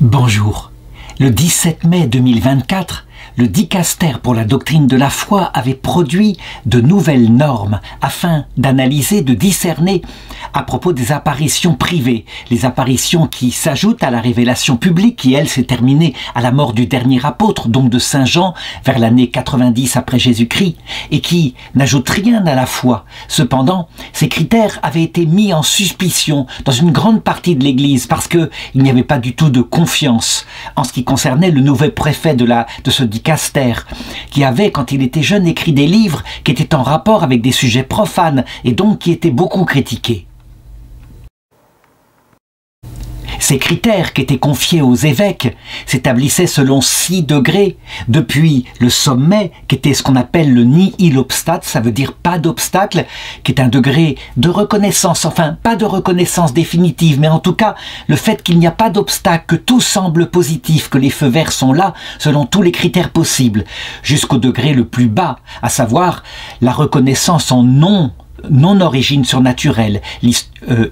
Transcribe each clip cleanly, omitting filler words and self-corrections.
Bonjour. Le 17 mai 2024, le dicaster pour la doctrine de la foi avait produit de nouvelles normes afin d'analyser, de discerner à propos des apparitions privées, les apparitions qui s'ajoutent à la révélation publique qui, elle, s'est terminée à la mort du dernier apôtre, donc de Saint Jean, vers l'année 90 après Jésus-Christ, et qui n'ajoutent rien à la foi. Cependant, ces critères avaient été mis en suspicion dans une grande partie de l'Église parce qu'il n'y avait pas du tout de confiance en ce qui concernait le nouveau préfet de ce dicaster, qui avait, quand il était jeune, écrit des livres qui étaient en rapport avec des sujets profanes et donc qui étaient beaucoup critiqués. Ces critères qui étaient confiés aux évêques s'établissaient selon 6 degrés, depuis le sommet, qui était ce qu'on appelle le nihil obstat, ça veut dire pas d'obstacle, qui est un degré de reconnaissance, enfin pas de reconnaissance définitive, mais en tout cas le fait qu'il n'y a pas d'obstacle, que tout semble positif, que les feux verts sont là selon tous les critères possibles, jusqu'au degré le plus bas, à savoir la reconnaissance en non-origine surnaturelle,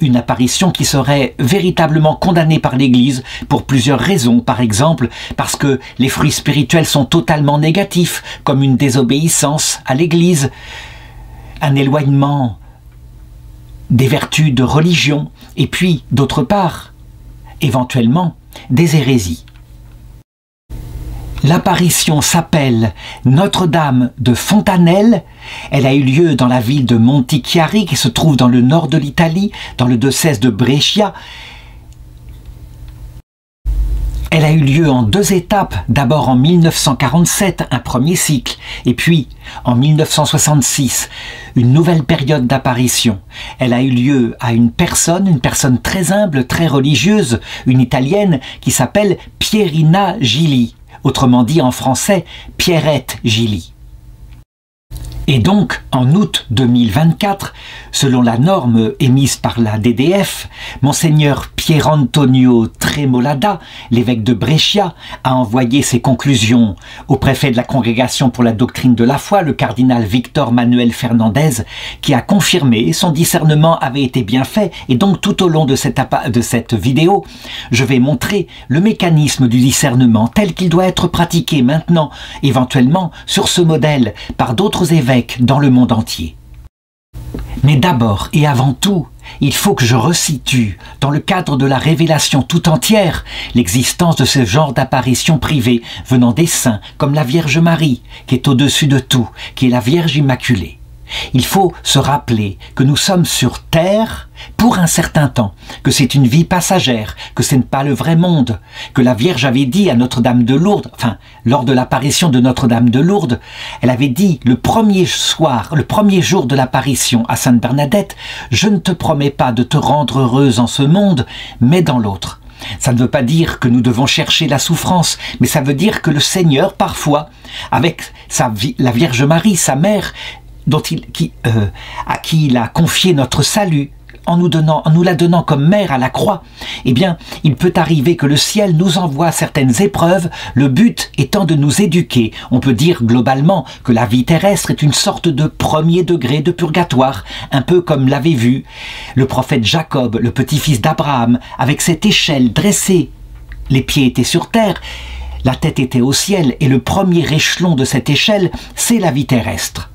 une apparition qui serait véritablement condamnée par l'Église pour plusieurs raisons. Par exemple, parce que les fruits spirituels sont totalement négatifs, comme une désobéissance à l'Église, un éloignement des vertus de religion, et puis, d'autre part, éventuellement, des hérésies. L'apparition s'appelle Notre-Dame de Fontanelle. Elle a eu lieu dans la ville de Montichiari, qui se trouve dans le nord de l'Italie, dans le diocèse de Brescia. Elle a eu lieu en 2 étapes, d'abord en 1947, un premier cycle, et puis en 1966, une nouvelle période d'apparition. Elle a eu lieu à une personne très humble, très religieuse, une Italienne qui s'appelle Pierina Gili. Autrement dit en français, Pierrette Gili. Et donc, en août 2024, selon la norme émise par la DDF, Monseigneur Pierantonio Tremolada, l'évêque de Brescia, a envoyé ses conclusions au préfet de la Congrégation pour la doctrine de la foi, le cardinal Victor Manuel Fernandez, qui a confirmé son discernement avait été bien fait. Et donc, tout au long de cette vidéo, je vais montrer le mécanisme du discernement tel qu'il doit être pratiqué maintenant, éventuellement sur ce modèle, par d'autres évêques dans le monde entier. Mais d'abord et avant tout, il faut que je resitue, dans le cadre de la révélation tout entière, l'existence de ce genre d'apparitions privées venant des saints, comme la Vierge Marie, qui est au-dessus de tout, qui est la Vierge Immaculée. Il faut se rappeler que nous sommes sur terre pour un certain temps, que c'est une vie passagère, que ce n'est pas le vrai monde, que la Vierge avait dit à Notre-Dame de Lourdes, enfin, lors de l'apparition de Notre-Dame de Lourdes, elle avait dit le premier jour de l'apparition à Sainte Bernadette, « Je ne te promets pas de te rendre heureuse en ce monde, mais dans l'autre ». Ça ne veut pas dire que nous devons chercher la souffrance, mais ça veut dire que le Seigneur, parfois, avec la Vierge Marie, sa mère, à qui il a confié notre salut, en nous la donnant comme mère à la croix, eh bien, il peut arriver que le ciel nous envoie certaines épreuves, le but étant de nous éduquer. On peut dire globalement que la vie terrestre est une sorte de premier degré de purgatoire, un peu comme l'avait vu le prophète Jacob, le petit-fils d'Abraham, avec cette échelle dressée. Les pieds étaient sur terre, la tête était au ciel, et le premier échelon de cette échelle, c'est la vie terrestre.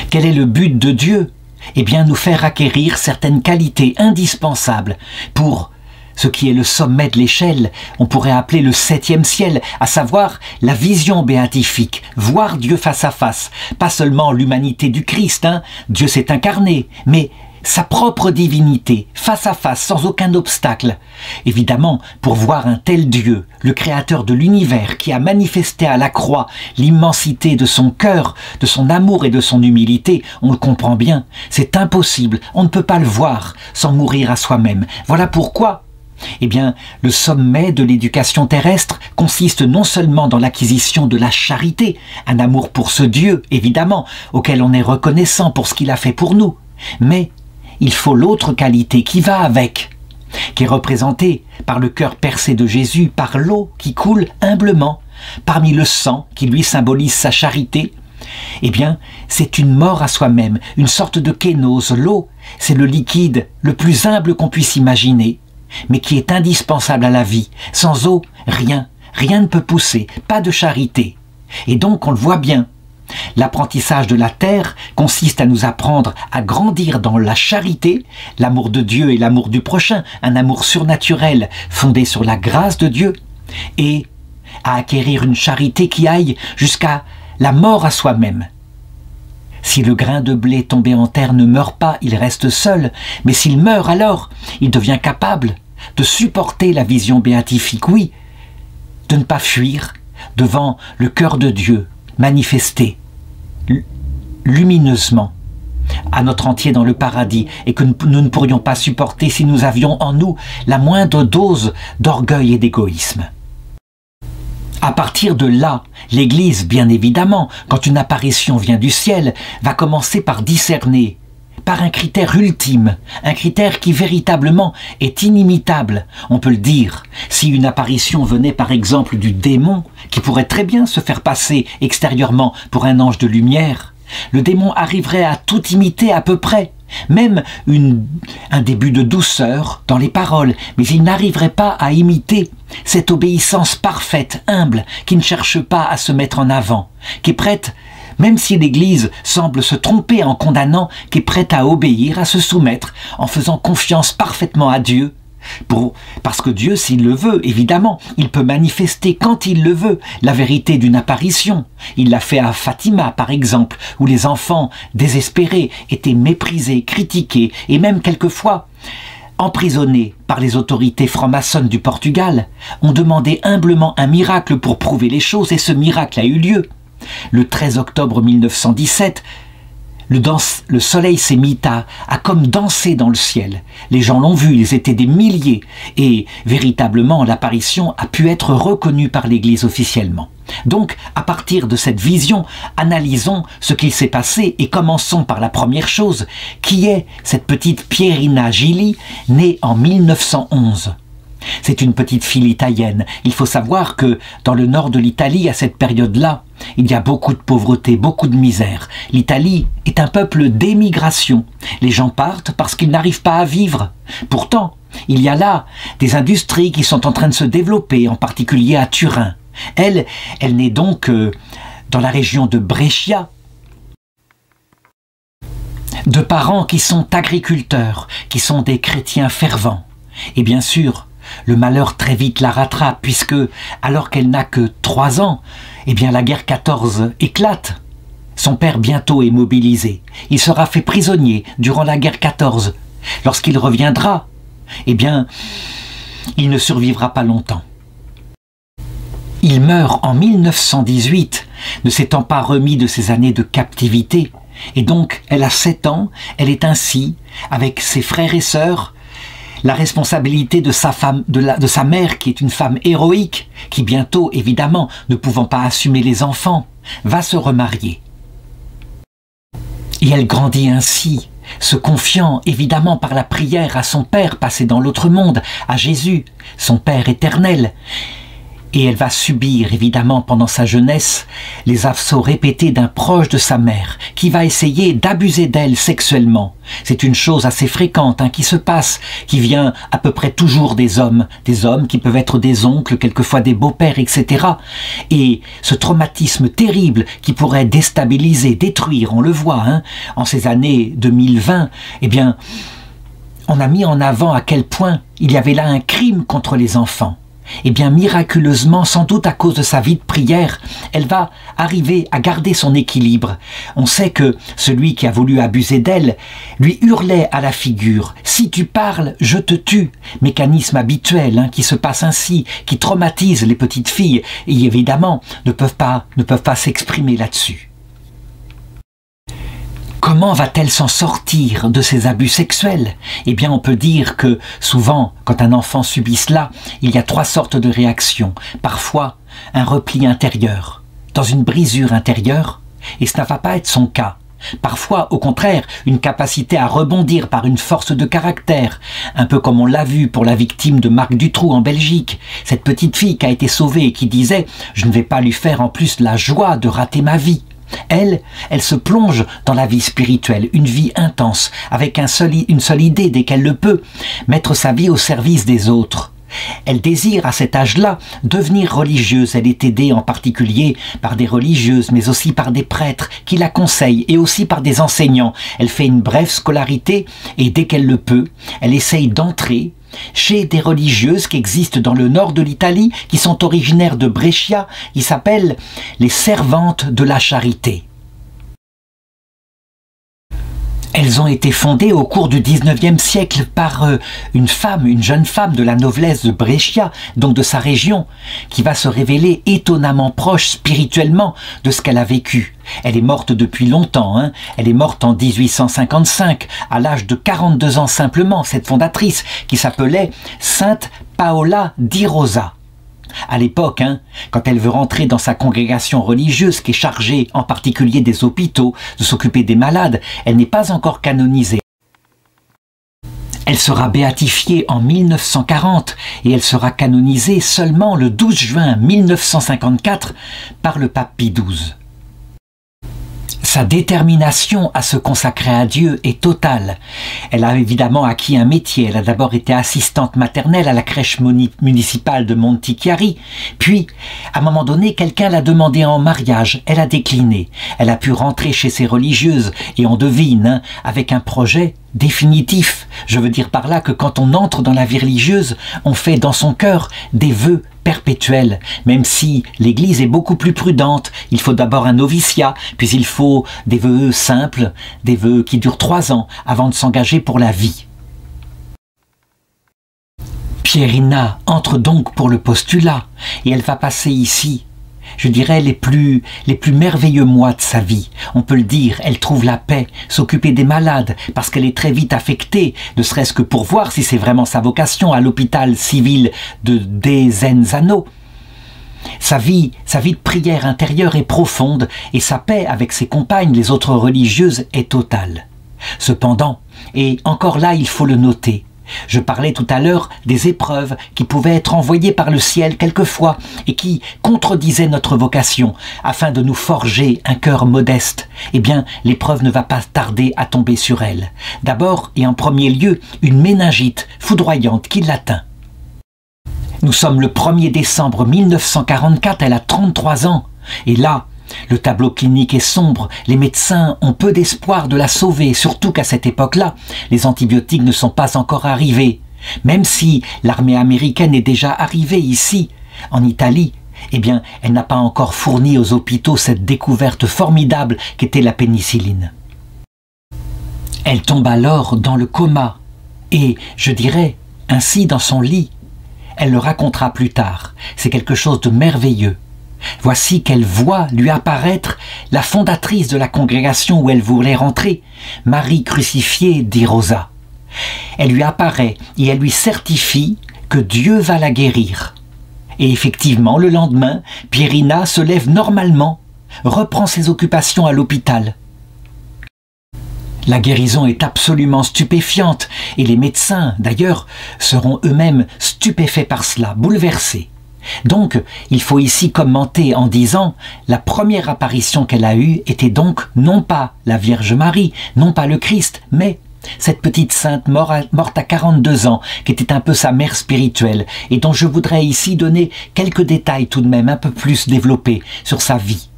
Quel est le but de Dieu? Eh bien, nous faire acquérir certaines qualités indispensables pour ce qui est le sommet de l'échelle, on pourrait appeler le 7e ciel, à savoir la vision béatifique, voir Dieu face à face, pas seulement l'humanité du Christ, Dieu s'est incarné, mais sa propre divinité, face à face, sans aucun obstacle. Évidemment, pour voir un tel Dieu, le créateur de l'univers, qui a manifesté à la croix l'immensité de son cœur, de son amour et de son humilité, on le comprend bien, c'est impossible, on ne peut pas le voir sans mourir à soi-même. Voilà pourquoi, eh bien, le sommet de l'éducation terrestre consiste non seulement dans l'acquisition de la charité, un amour pour ce Dieu, évidemment, auquel on est reconnaissant pour ce qu'il a fait pour nous, mais il faut l'autre qualité qui va avec, qui est représentée par le cœur percé de Jésus, par l'eau qui coule humblement, parmi le sang qui lui symbolise sa charité. Eh bien, c'est une mort à soi-même, une sorte de kénose. L'eau, c'est le liquide le plus humble qu'on puisse imaginer. mais qui est indispensable à la vie. Sans eau, rien ne peut pousser, pas de charité. Et donc, on le voit bien, l'apprentissage de la terre consiste à nous apprendre à grandir dans la charité, l'amour de Dieu et l'amour du prochain, un amour surnaturel fondé sur la grâce de Dieu, et à acquérir une charité qui aille jusqu'à la mort à soi-même. Si le grain de blé tombé en terre ne meurt pas, il reste seul, mais s'il meurt alors, il devient capable de supporter la vision béatifique, oui, de ne pas fuir devant le cœur de Dieu manifesté lumineusement à notre entier dans le paradis, et que nous ne pourrions pas supporter si nous avions en nous la moindre dose d'orgueil et d'égoïsme. À partir de là, l'Église, bien évidemment, quand une apparition vient du ciel, va commencer par discerner, par un critère ultime, un critère qui véritablement est inimitable. On peut le dire, si une apparition venait par exemple du démon, qui pourrait très bien se faire passer extérieurement pour un ange de lumière, le démon arriverait à tout imiter à peu près, même un début de douceur dans les paroles, mais il n'arriverait pas à imiter cette obéissance parfaite, humble, qui ne cherche pas à se mettre en avant, qui est prête, même si l'Église semble se tromper en condamnant, qui est prête à obéir, à se soumettre, en faisant confiance parfaitement à Dieu. Parce que Dieu, s'il le veut, évidemment, il peut manifester quand il le veut la vérité d'une apparition. Il l'a fait à Fatima, par exemple, où les enfants désespérés étaient méprisés, critiqués et même quelquefois emprisonnés par les autorités franc-maçonnes du Portugal. On demandait humblement un miracle pour prouver les choses, et ce miracle a eu lieu. Le 13 octobre 1917, le soleil s'est mis à comme danser dans le ciel. Les gens l'ont vu, ils étaient des milliers, et véritablement l'apparition a pu être reconnue par l'Église officiellement. Donc, à partir de cette vision, analysons ce qu'il s'est passé et commençons par la première chose, qui est cette petite Pierina Gili, née en 1911. C'est une petite fille italienne. Il faut savoir que dans le nord de l'Italie, à cette période-là, il y a beaucoup de pauvreté, beaucoup de misère. L'Italie est un peuple d'émigration. Les gens partent parce qu'ils n'arrivent pas à vivre. Pourtant, il y a là des industries qui sont en train de se développer, en particulier à Turin. Elle naît donc dans la région de Brescia, de parents qui sont agriculteurs, qui sont des chrétiens fervents. Et bien sûr, le malheur très vite la rattrape, puisque, alors qu'elle n'a que 3 ans, eh bien la guerre 14 éclate. Son père bientôt est mobilisé. Il sera fait prisonnier durant la guerre 14. Lorsqu'il reviendra, eh bien, il ne survivra pas longtemps. Il meurt en 1918, ne s'étant pas remis de ses années de captivité. Et donc, elle a 7 ans, elle est ainsi, avec ses frères et sœurs, la responsabilité de sa femme, de sa mère, qui est une femme héroïque, qui bientôt, évidemment, ne pouvant pas assumer les enfants, va se remarier. Et elle grandit ainsi, se confiant évidemment par la prière à son Père passé dans l'autre monde, à Jésus, son Père éternel. Et elle va subir, évidemment, pendant sa jeunesse, les assauts répétés d'un proche de sa mère, qui va essayer d'abuser d'elle sexuellement. C'est une chose assez fréquente qui se passe, qui vient à peu près toujours des hommes qui peuvent être des oncles, quelquefois des beaux-pères, etc. Et ce traumatisme terrible qui pourrait déstabiliser, détruire, on le voit, en ces années 2020, eh bien, on a mis en avant à quel point il y avait là un crime contre les enfants. Eh bien, miraculeusement, sans doute à cause de sa vie de prière, elle va arriver à garder son équilibre. On sait que celui qui a voulu abuser d'elle lui hurlait à la figure « Si tu parles, je te tue !» Mécanisme habituel qui se passe ainsi, qui traumatise les petites filles et évidemment ne peuvent pas s'exprimer là-dessus. Comment va-t-elle s'en sortir de ces abus sexuels? Eh bien, on peut dire que souvent, quand un enfant subit cela, il y a 3 sortes de réactions. Parfois, un repli intérieur, dans une brisure intérieure, et ce ne va pas être son cas. Parfois, au contraire, une capacité à rebondir par une force de caractère, un peu comme on l'a vu pour la victime de Marc Dutroux en Belgique, cette petite fille qui a été sauvée et qui disait « Je ne vais pas lui faire en plus la joie de rater ma vie ». Elle se plonge dans la vie spirituelle, une vie intense, avec une seule idée dès qu'elle le peut, mettre sa vie au service des autres. Elle désire à cet âge-là devenir religieuse. Elle est aidée en particulier par des religieuses, mais aussi par des prêtres qui la conseillent et aussi par des enseignants. Elle fait une brève scolarité et dès qu'elle le peut, elle essaye d'entrer chez des religieuses qui existent dans le nord de l'Italie, qui sont originaires de Brescia, qui s'appellent les servantes de la charité. Elles ont été fondées au cours du XIXe siècle par une jeune femme de la noblesse de Brescia, donc de sa région, qui va se révéler étonnamment proche spirituellement de ce qu'elle a vécu. Elle est morte depuis longtemps, hein. Elle est morte en 1855, à l'âge de 42 ans simplement, cette fondatrice, qui s'appelait Sainte Paola di Rosa. À l'époque, quand elle veut rentrer dans sa congrégation religieuse qui est chargée en particulier des hôpitaux, de s'occuper des malades, elle n'est pas encore canonisée. Elle sera béatifiée en 1940 et elle sera canonisée seulement le 12 juin 1954 par le pape Pie XII. Sa détermination à se consacrer à Dieu est totale. Elle a évidemment acquis un métier. Elle a d'abord été assistante maternelle à la crèche municipale de Montichiari. Puis, à un moment donné, quelqu'un l'a demandé en mariage. Elle a décliné. Elle a pu rentrer chez ses religieuses et on devine, avec un projet définitif. Je veux dire par là que quand on entre dans la vie religieuse, on fait dans son cœur des vœux perpétuels, même si l'Église est beaucoup plus prudente. Il faut d'abord un noviciat, puis il faut des vœux simples, des vœux qui durent 3 ans avant de s'engager pour la vie. Pierina entre donc pour le postulat et elle va passer ici, je dirais, les plus merveilleux mois de sa vie. On peut le dire, elle trouve la paix, s'occuper des malades, parce qu'elle est très vite affectée, ne serait-ce que pour voir si c'est vraiment sa vocation, à l'hôpital civil de Desenzano. Sa vie de prière intérieure est profonde et sa paix avec ses compagnes, les autres religieuses, est totale. Cependant, et encore là il faut le noter, je parlais tout à l'heure des épreuves qui pouvaient être envoyées par le ciel quelquefois et qui contredisaient notre vocation afin de nous forger un cœur modeste. Eh bien, l'épreuve ne va pas tarder à tomber sur elle. D'abord et en premier lieu, une méningite foudroyante qui l'atteint. Nous sommes le 1er décembre 1944, elle a 33 ans. Et là, le tableau clinique est sombre, les médecins ont peu d'espoir de la sauver, surtout qu'à cette époque-là, les antibiotiques ne sont pas encore arrivés. Même si l'armée américaine est déjà arrivée ici, en Italie, eh bien, elle n'a pas encore fourni aux hôpitaux cette découverte formidable qu'était la pénicilline. Elle tombe alors dans le coma, et, je dirais, ainsi dans son lit. Elle le racontera plus tard, c'est quelque chose de merveilleux. Voici qu'elle voit lui apparaître la fondatrice de la congrégation où elle voulait rentrer, Marie crucifiée di Rosa. Elle lui apparaît et elle lui certifie que Dieu va la guérir. Et effectivement, le lendemain, Pierina se lève normalement, reprend ses occupations à l'hôpital. La guérison est absolument stupéfiante et les médecins, d'ailleurs, seront eux-mêmes stupéfaits par cela, bouleversés. Donc, il faut ici commenter en disant la première apparition qu'elle a eue était donc non pas la Vierge Marie, non pas le Christ, mais cette petite sainte morte à 42 ans, qui était un peu sa mère spirituelle, et dont je voudrais ici donner quelques détails tout de même un peu plus développés sur sa vie.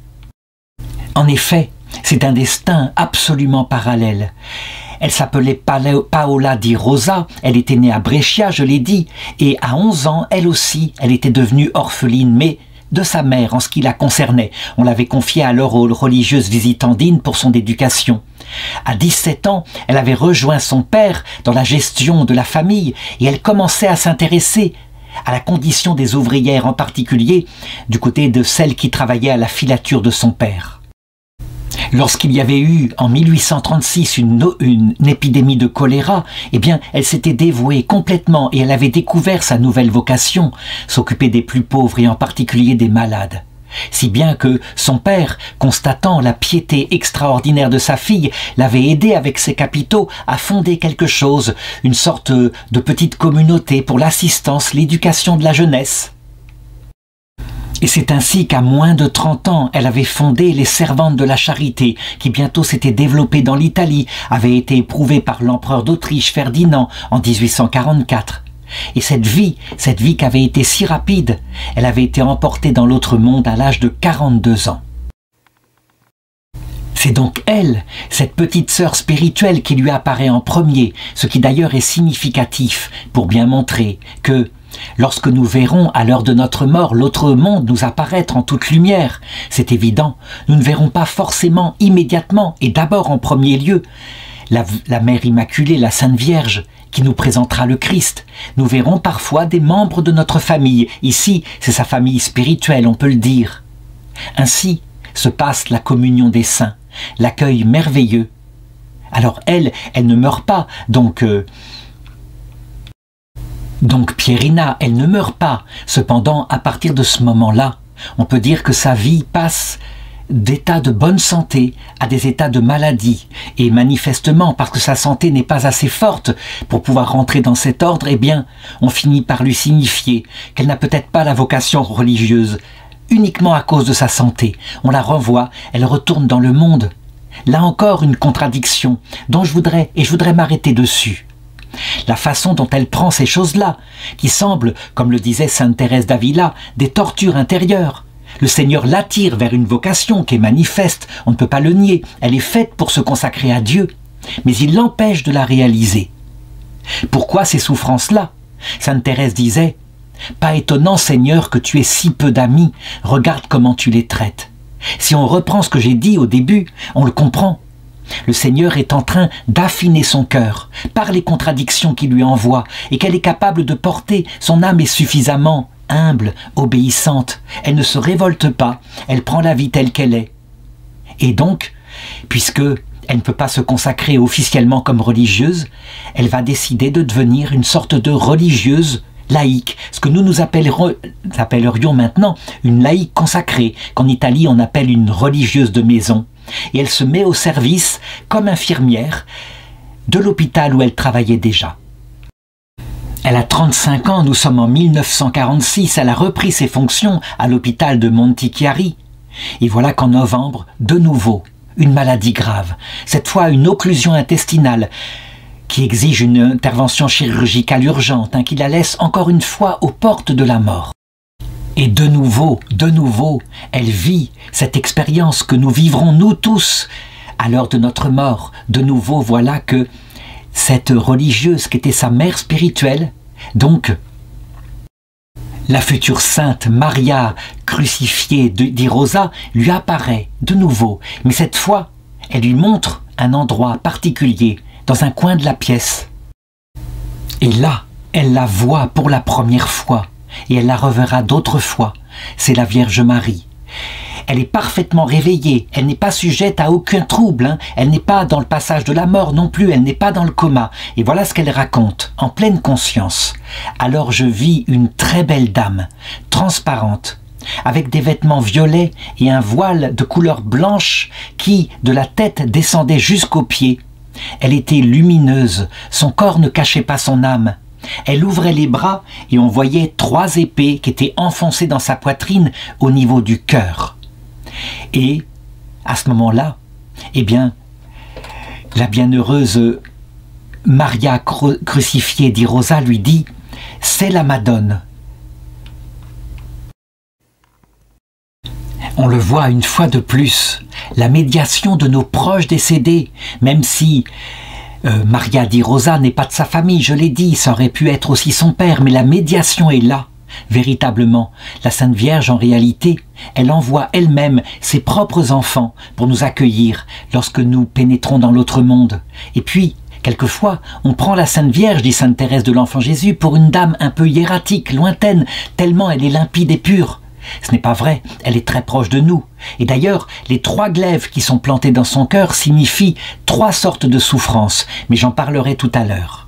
En effet, c'est un destin absolument parallèle. Elle s'appelait Paola di Rosa, elle était née à Brescia, je l'ai dit, et à 11 ans, elle aussi, elle était devenue orpheline, mais de sa mère en ce qui la concernait. On l'avait confiée alors aux religieuses visitandines pour son éducation. À 17 ans, elle avait rejoint son père dans la gestion de la famille et elle commençait à s'intéresser à la condition des ouvrières, en particulier du côté de celles qui travaillaient à la filature de son père. Lorsqu'il y avait eu en 1836 une épidémie de choléra, eh bien, elle s'était dévouée complètement et elle avait découvert sa nouvelle vocation, s'occuper des plus pauvres et en particulier des malades. Si bien que son père, constatant la piété extraordinaire de sa fille, l'avait aidée avec ses capitaux à fonder quelque chose, une sorte de petite communauté pour l'assistance, l'éducation de la jeunesse. Et c'est ainsi qu'à moins de 30 ans, elle avait fondé les Servantes de la Charité, qui bientôt s'étaient développées dans l'Italie, avaient été éprouvées par l'empereur d'Autriche Ferdinand en 1844. Et cette vie qui avait été si rapide, elle avait été emportée dans l'autre monde à l'âge de 42 ans. C'est donc elle, cette petite sœur spirituelle qui lui apparaît en premier, ce qui d'ailleurs est significatif pour bien montrer que lorsque nous verrons à l'heure de notre mort l'autre monde nous apparaître en toute lumière, c'est évident, nous ne verrons pas forcément immédiatement et d'abord en premier lieu la Mère Immaculée, la Sainte Vierge, qui nous présentera le Christ. Nous verrons parfois des membres de notre famille. Ici, c'est sa famille spirituelle, on peut le dire. Ainsi se passe la communion des saints, l'accueil merveilleux. Alors elle ne meurt pas, donc Pierina, elle ne meurt pas. Cependant, à partir de ce moment-là, on peut dire que sa vie passe d'état de bonne santé à des états de maladie. Et manifestement, parce que sa santé n'est pas assez forte pour pouvoir rentrer dans cet ordre, eh bien, on finit par lui signifier qu'elle n'a peut-être pas la vocation religieuse, uniquement à cause de sa santé. On la renvoie, elle retourne dans le monde. Là encore, une contradiction dont je voudrais m'arrêter dessus. La façon dont elle prend ces choses-là, qui semblent, comme le disait sainte Thérèse d'Avila, des tortures intérieures. Le Seigneur l'attire vers une vocation qui est manifeste, on ne peut pas le nier, elle est faite pour se consacrer à Dieu, mais il l'empêche de la réaliser. Pourquoi ces souffrances-là? Sainte Thérèse disait « Pas étonnant, Seigneur, que tu aies si peu d'amis, regarde comment tu les traites. » Si on reprend ce que j'ai dit au début, on le comprend. Le Seigneur est en train d'affiner son cœur par les contradictions qu'il lui envoie et qu'elle est capable de porter. Son âme est suffisamment humble, obéissante. Elle ne se révolte pas, elle prend la vie telle qu'elle est. Et donc, puisque elle ne peut pas se consacrer officiellement comme religieuse, elle va décider de devenir une sorte de religieuse laïque, ce que nous appellerions maintenant une laïque consacrée, qu'en Italie on appelle une religieuse de maison. Et elle se met au service, comme infirmière, de l'hôpital où elle travaillait déjà. Elle a 35 ans, nous sommes en 1946, elle a repris ses fonctions à l'hôpital de Montichiari. Et voilà qu'en novembre, de nouveau, une maladie grave, cette fois une occlusion intestinale, qui exige une intervention chirurgicale urgente, qui la laisse encore une fois aux portes de la mort. Et de nouveau, elle vit cette expérience que nous vivrons nous tous à l'heure de notre mort. De nouveau, voilà que cette religieuse qui était sa mère spirituelle, donc la future sainte Maria crucifiée di Rosa, lui apparaît de nouveau. Mais cette fois, elle lui montre un endroit particulier dans un coin de la pièce. Et là, elle la voit pour la première fois. Et elle la reverra d'autres fois. C'est la Vierge Marie. Elle est parfaitement réveillée, elle n'est pas sujette à aucun trouble, elle n'est pas dans le passage de la mort non plus, elle n'est pas dans le coma. Et voilà ce qu'elle raconte, en pleine conscience. Alors je vis une très belle dame, transparente, avec des vêtements violets et un voile de couleur blanche qui, de la tête, descendait jusqu'aux pieds. Elle était lumineuse, son corps ne cachait pas son âme. Elle ouvrait les bras et on voyait 3 épées qui étaient enfoncées dans sa poitrine au niveau du cœur. Et à ce moment-là, eh bien, la bienheureuse Maria crucifiée di Rosa lui dit « C'est la Madone ». On le voit une fois de plus, la médiation de nos proches décédés, même si Maria di Rosa n'est pas de sa famille, je l'ai dit, ça aurait pu être aussi son père, mais la médiation est là, véritablement. La Sainte Vierge, en réalité, elle envoie elle-même ses propres enfants pour nous accueillir lorsque nous pénétrons dans l'autre monde. Et puis, quelquefois, on prend la Sainte Vierge, dit Sainte Thérèse de l'Enfant Jésus, pour une dame un peu hiératique, lointaine, tellement elle est limpide et pure. Ce n'est pas vrai, elle est très proche de nous. Et d'ailleurs, les 3 glaives qui sont plantés dans son cœur signifient 3 sortes de souffrances, mais j'en parlerai tout à l'heure.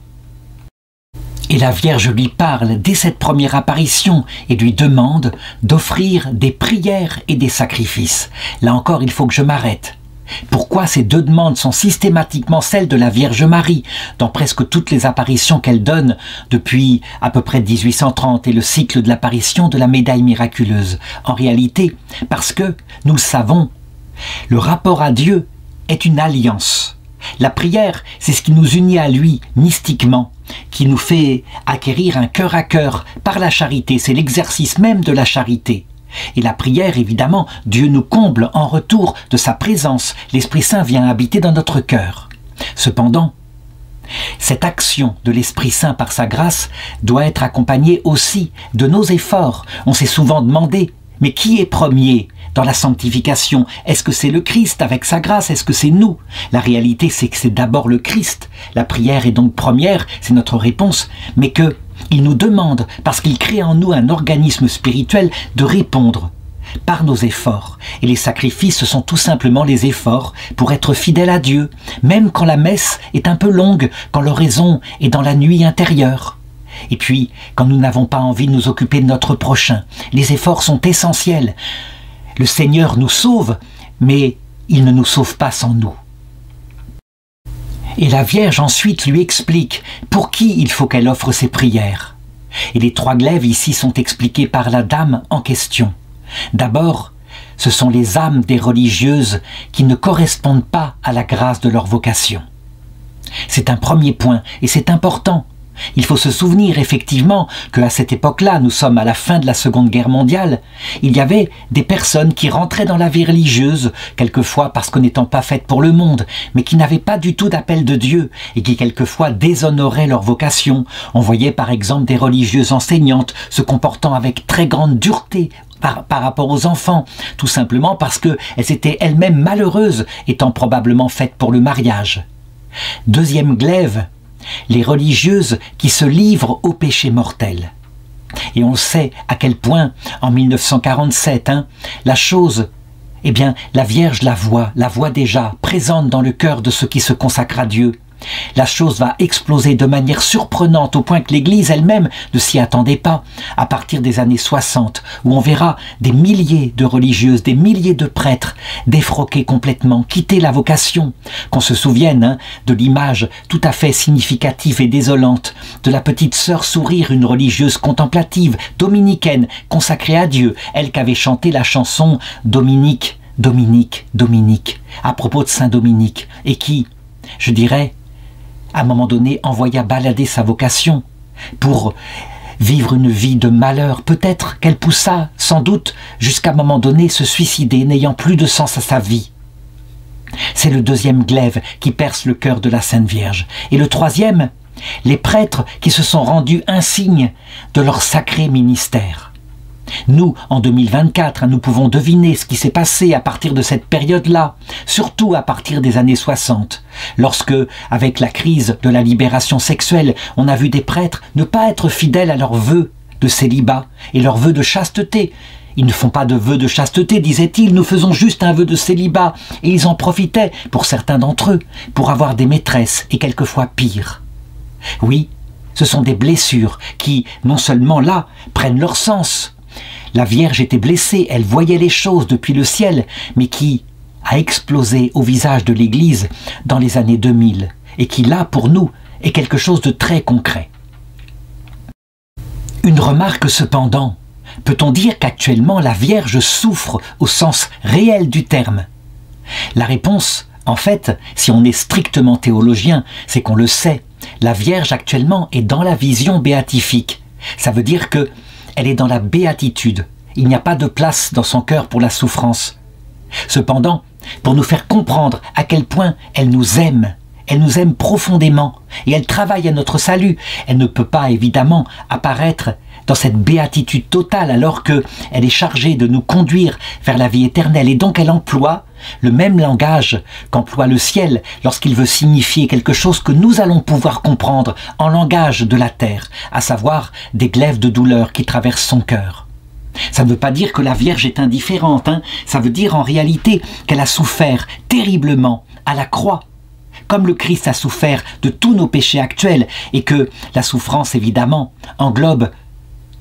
Et la Vierge lui parle dès cette première apparition et lui demande d'offrir des prières et des sacrifices. Là encore, il faut que je m'arrête. Pourquoi ces deux demandes sont systématiquement celles de la Vierge Marie dans presque toutes les apparitions qu'elle donne depuis à peu près 1830 et le cycle de l'apparition de la médaille miraculeuse? En réalité, parce que, nous le savons, le rapport à Dieu est une alliance. La prière, c'est ce qui nous unit à lui mystiquement, qui nous fait acquérir un cœur à cœur par la charité. C'est l'exercice même de la charité. Et la prière, évidemment, Dieu nous comble en retour de sa présence. L'Esprit Saint vient habiter dans notre cœur. Cependant, cette action de l'Esprit Saint par sa grâce doit être accompagnée aussi de nos efforts. On s'est souvent demandé, mais qui est premier dans la sanctification? Est-ce que c'est le Christ avec sa grâce? Est-ce que c'est nous? La réalité, c'est que c'est d'abord le Christ. La prière est donc première, c'est notre réponse, mais que il nous demande, parce qu'il crée en nous un organisme spirituel, de répondre par nos efforts. Et les sacrifices, ce sont tout simplement les efforts pour être fidèle à Dieu, même quand la messe est un peu longue, quand l'oraison est dans la nuit intérieure. Et puis, quand nous n'avons pas envie de nous occuper de notre prochain, les efforts sont essentiels. Le Seigneur nous sauve, mais il ne nous sauve pas sans nous. Et la Vierge ensuite lui explique pour qui il faut qu'elle offre ses prières. Et les trois glaives ici sont expliquées par la dame en question. D'abord, ce sont les âmes des religieuses qui ne correspondent pas à la grâce de leur vocation. C'est un premier point et c'est important. Il faut se souvenir effectivement qu'à cette époque-là, nous sommes à la fin de la Seconde Guerre mondiale, il y avait des personnes qui rentraient dans la vie religieuse, quelquefois parce que n'étant pas faites pour le monde, mais qui n'avaient pas du tout d'appel de Dieu et qui quelquefois déshonoraient leur vocation. On voyait par exemple des religieuses enseignantes se comportant avec très grande dureté par rapport aux enfants, tout simplement parce qu'elles étaient elles-mêmes malheureuses, étant probablement faites pour le mariage. Deuxième glaive, les religieuses qui se livrent au péché mortel. Et on sait à quel point, en 1947, la chose, eh bien, la Vierge la voit déjà, présente dans le cœur de ceux qui se consacrent à Dieu. La chose va exploser de manière surprenante au point que l'Église elle-même ne s'y attendait pas, à partir des années 60, où on verra des milliers de religieuses, des milliers de prêtres défroquer complètement, quitter la vocation. Qu'on se souvienne de l'image tout à fait significative et désolante de la petite sœur Sourire, une religieuse contemplative, dominicaine, consacrée à Dieu, elle qui avait chanté la chanson « Dominique, Dominique, Dominique » à propos de Saint Dominique, et qui, je dirais, à un moment donné, envoya balader sa vocation pour vivre une vie de malheur. Peut-être qu'elle poussa, sans doute, jusqu'à un moment donné, se suicider, n'ayant plus de sens à sa vie. C'est le deuxième glaive qui perce le cœur de la Sainte Vierge. Et le troisième, les prêtres qui se sont rendus insignes de leur sacré ministère. Nous, en 2024, nous pouvons deviner ce qui s'est passé à partir de cette période-là, surtout à partir des années 60, lorsque, avec la crise de la libération sexuelle, on a vu des prêtres ne pas être fidèles à leurs vœux de célibat et leurs vœux de chasteté. Ils ne font pas de vœux de chasteté, disaient-ils, nous faisons juste un vœu de célibat, et ils en profitaient, pour certains d'entre eux, pour avoir des maîtresses, et quelquefois pire. Oui, ce sont des blessures qui, non seulement là, prennent leur sens. La Vierge était blessée, elle voyait les choses depuis le ciel, mais qui a explosé au visage de l'Église dans les années 2000, et qui là, pour nous, est quelque chose de très concret. Une remarque cependant, peut-on dire qu'actuellement la Vierge souffre au sens réel du terme? La réponse, en fait, si on est strictement théologien, c'est qu'on le sait, la Vierge actuellement est dans la vision béatifique. Ça veut dire que elle est dans la béatitude. Il n'y a pas de place dans son cœur pour la souffrance. Cependant, pour nous faire comprendre à quel point elle nous aime profondément et elle travaille à notre salut, elle ne peut pas évidemment apparaître dans cette béatitude totale alors qu'elle est chargée de nous conduire vers la vie éternelle et donc elle emploie le même langage qu'emploie le ciel lorsqu'il veut signifier quelque chose que nous allons pouvoir comprendre en langage de la terre, à savoir des glaives de douleur qui traversent son cœur. Ça ne veut pas dire que la Vierge est indifférente, ça veut dire en réalité qu'elle a souffert terriblement à la croix, comme le Christ a souffert de tous nos péchés actuels, et que la souffrance évidemment englobe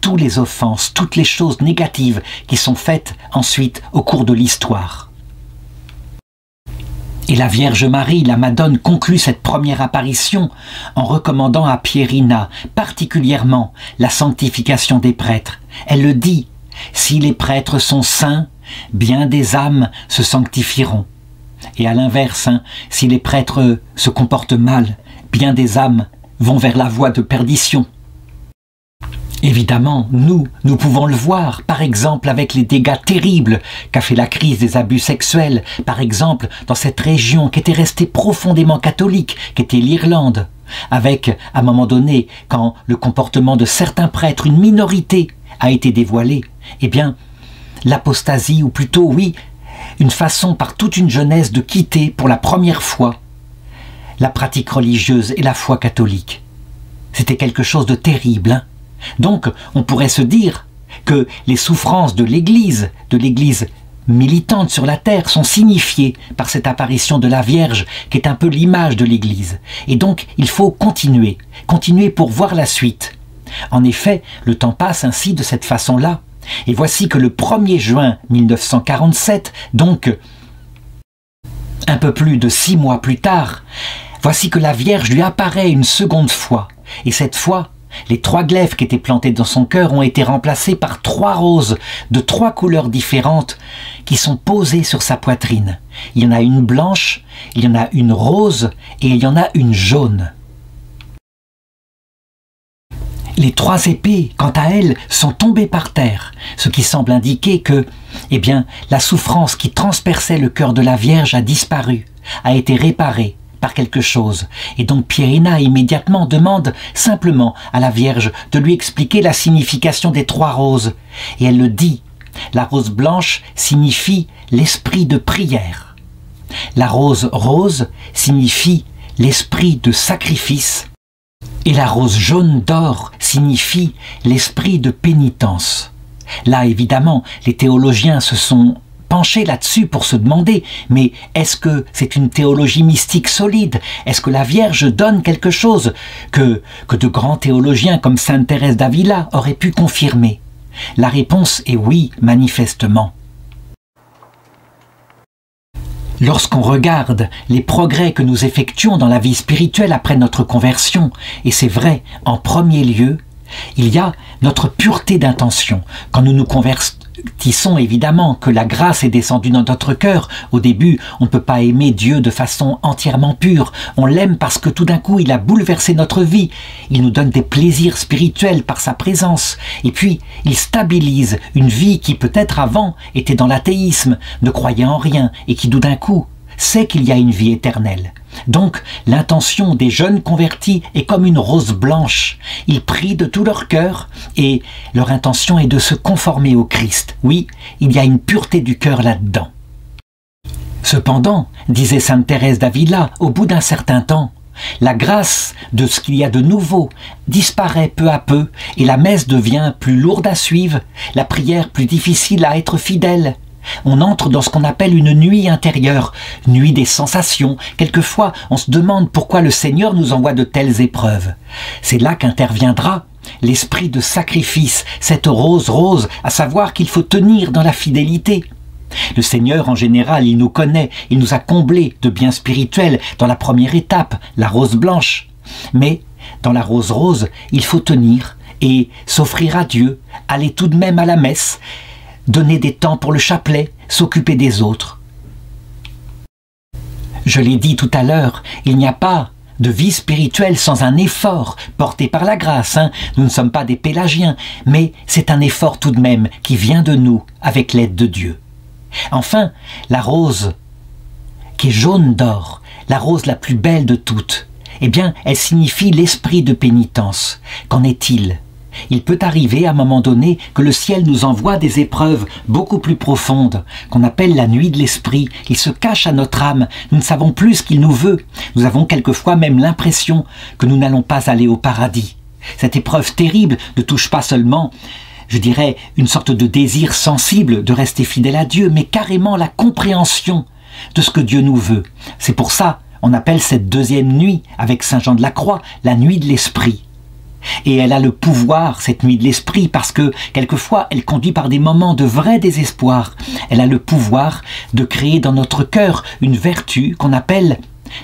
toutes les offenses, toutes les choses négatives qui sont faites ensuite au cours de l'histoire. Et la Vierge Marie, la Madone, conclut cette première apparition en recommandant à Pierina particulièrement la sanctification des prêtres. Elle le dit, « Si les prêtres sont saints, bien des âmes se sanctifieront. » Et à l'inverse, si les prêtres se comportent mal, bien des âmes vont vers la voie de perdition. Évidemment, nous pouvons le voir, par exemple avec les dégâts terribles qu'a fait la crise des abus sexuels, par exemple dans cette région qui était restée profondément catholique, qu'était l'Irlande, avec, à un moment donné, quand le comportement de certains prêtres, une minorité, a été dévoilé, eh bien, l'apostasie, ou plutôt, oui, une façon par toute une jeunesse de quitter pour la première fois la pratique religieuse et la foi catholique. C'était quelque chose de terrible, hein. Donc, on pourrait se dire que les souffrances de l'Église militante sur la terre, sont signifiées par cette apparition de la Vierge, qui est un peu l'image de l'Église. Et donc, il faut continuer pour voir la suite. En effet, le temps passe ainsi de cette façon-là. Et voici que le 1er juin 1947, donc un peu plus de 6 mois plus tard, voici que la Vierge lui apparaît une seconde fois. Et cette fois, les 3 glaives qui étaient plantés dans son cœur ont été remplacés par 3 roses de 3 couleurs différentes qui sont posées sur sa poitrine. Il y en a une blanche, il y en a une rose et il y en a une jaune. Les 3 épées, quant à elles, sont tombées par terre, ce qui semble indiquer que, eh bien, la souffrance qui transperçait le cœur de la Vierge a disparu, a été réparée par quelque chose. Et donc Pierina immédiatement demande simplement à la Vierge de lui expliquer la signification des 3 roses. Et elle le dit. La rose blanche signifie l'esprit de prière. La rose rose signifie l'esprit de sacrifice. Et la rose jaune d'or signifie l'esprit de pénitence. Là, évidemment, les théologiens se sont penchés là-dessus pour se demander, mais est-ce que c'est une théologie mystique solide? Est-ce que la Vierge donne quelque chose que de grands théologiens comme sainte Thérèse d'Avila auraient pu confirmer? La réponse est oui, manifestement. Lorsqu'on regarde les progrès que nous effectuons dans la vie spirituelle après notre conversion, et c'est vrai, en premier lieu, il y a notre pureté d'intention. Quand nous nous convertissons, évidemment, que la grâce est descendue dans notre cœur, au début, on ne peut pas aimer Dieu de façon entièrement pure. On l'aime parce que tout d'un coup, il a bouleversé notre vie. Il nous donne des plaisirs spirituels par sa présence. Et puis, il stabilise une vie qui peut-être avant était dans l'athéisme, ne croyait en rien, et qui, tout d'un coup, sait qu'il y a une vie éternelle. Donc, l'intention des jeunes convertis est comme une rose blanche. Ils prient de tout leur cœur et leur intention est de se conformer au Christ. Oui, il y a une pureté du cœur là-dedans. Cependant, disait sainte Thérèse d'Avila, au bout d'un certain temps, la grâce de ce qu'il y a de nouveau disparaît peu à peu et la messe devient plus lourde à suivre, la prière plus difficile à être fidèle. On entre dans ce qu'on appelle une nuit intérieure, nuit des sensations. Quelquefois, on se demande pourquoi le Seigneur nous envoie de telles épreuves. C'est là qu'interviendra l'esprit de sacrifice, cette rose, à savoir qu'il faut tenir dans la fidélité. Le Seigneur, en général, il nous connaît, il nous a comblés de biens spirituels dans la première étape, la rose blanche. Mais dans la rose, il faut tenir et s'offrir à Dieu, aller tout de même à la messe, donner des temps pour le chapelet, s'occuper des autres. Je l'ai dit tout à l'heure, il n'y a pas de vie spirituelle sans un effort porté par la grâce. Nous ne sommes pas des pélagiens, mais c'est un effort tout de même qui vient de nous avec l'aide de Dieu. Enfin, la rose qui est jaune d'or, la rose la plus belle de toutes, eh bien, elle signifie l'esprit de pénitence. Qu'en est-il ? Il peut arriver à un moment donné que le ciel nous envoie des épreuves beaucoup plus profondes, qu'on appelle la nuit de l'esprit. Il se cache à notre âme, nous ne savons plus ce qu'il nous veut. Nous avons quelquefois même l'impression que nous n'allons pas aller au paradis. Cette épreuve terrible ne touche pas seulement, je dirais, une sorte de désir sensible de rester fidèle à Dieu, mais carrément la compréhension de ce que Dieu nous veut. C'est pour ça qu'on appelle cette deuxième nuit, avec saint Jean de la Croix, la nuit de l'esprit. Et elle a le pouvoir, cette nuit de l'esprit, parce que quelquefois elle conduit par des moments de vrai désespoir. Elle a le pouvoir de créer dans notre cœur une vertu qu'on appelle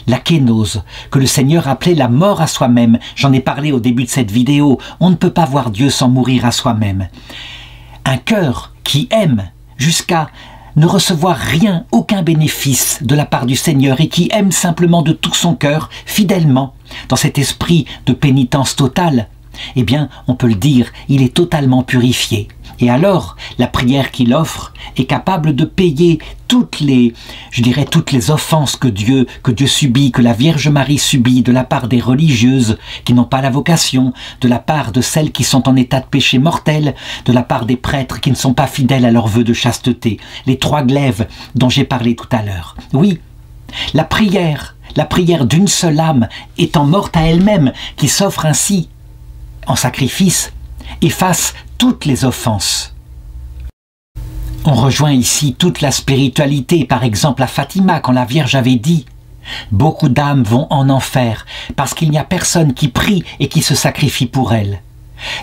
la kénose, que le Seigneur appelait la mort à soi-même. J'en ai parlé au début de cette vidéo. On ne peut pas voir Dieu sans mourir à soi-même. Un cœur qui aime jusqu'à ne recevoir rien, aucun bénéfice de la part du Seigneur et qui aime simplement de tout son cœur, fidèlement, dans cet esprit de pénitence totale, eh bien, on peut le dire, il est totalement purifié. Et alors, la prière qu'il offre est capable de payer toutes les offenses que Dieu subit, que la Vierge Marie subit de la part des religieuses qui n'ont pas la vocation, de la part de celles qui sont en état de péché mortel, de la part des prêtres qui ne sont pas fidèles à leurs vœux de chasteté, les 3 glaives dont j'ai parlé tout à l'heure. Oui, la prière d'une seule âme étant morte à elle-même, qui s'offre ainsi en sacrifice, efface toutes les offenses. On rejoint ici toute la spiritualité, par exemple à Fatima, quand la Vierge avait dit « Beaucoup d'âmes vont en enfer, parce qu'il n'y a personne qui prie et qui se sacrifie pour elles. »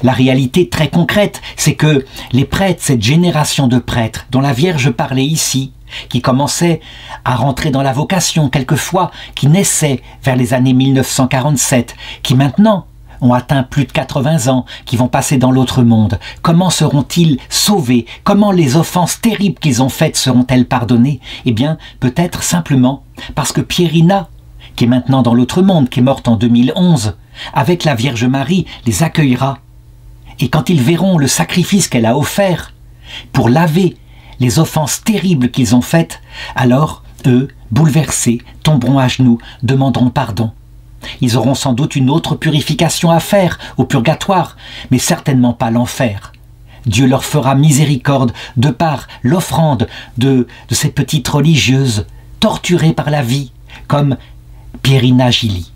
La réalité très concrète, c'est que les prêtres, cette génération de prêtres dont la Vierge parlait ici, qui commençaient à rentrer dans la vocation quelquefois, qui naissaient vers les années 1947, qui maintenant ont atteint plus de 80 ans, qui vont passer dans l'autre monde. Comment seront-ils sauvés? Comment les offenses terribles qu'ils ont faites seront-elles pardonnées? Eh bien, peut-être simplement parce que Pierina, qui est maintenant dans l'autre monde, qui est morte en 2011, avec la Vierge Marie, les accueillera. Et quand ils verront le sacrifice qu'elle a offert pour laver les offenses terribles qu'ils ont faites, alors, eux, bouleversés, tomberont à genoux, demanderont pardon. Ils auront sans doute une autre purification à faire au purgatoire, mais certainement pas l'enfer. Dieu leur fera miséricorde de par l'offrande de ces petites religieuses torturées par la vie, comme Pierina Gili.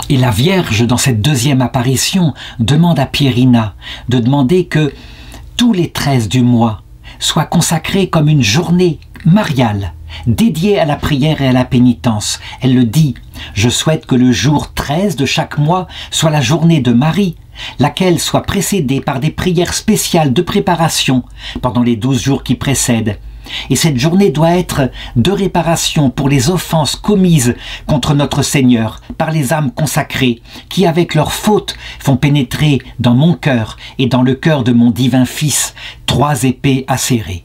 Et la Vierge, dans cette deuxième apparition, demande à Pierina de demander que tous les 13 du mois soient consacrés comme une journée mariale, dédiée à la prière et à la pénitence. Elle le dit, « Je souhaite que le jour 13 de chaque mois soit la journée de Marie, laquelle soit précédée par des prières spéciales de préparation pendant les 12 jours qui précèdent. Et cette journée doit être de réparation pour les offenses commises contre notre Seigneur par les âmes consacrées qui, avec leurs fautes, font pénétrer dans mon cœur et dans le cœur de mon divin Fils 3 épées acérées. »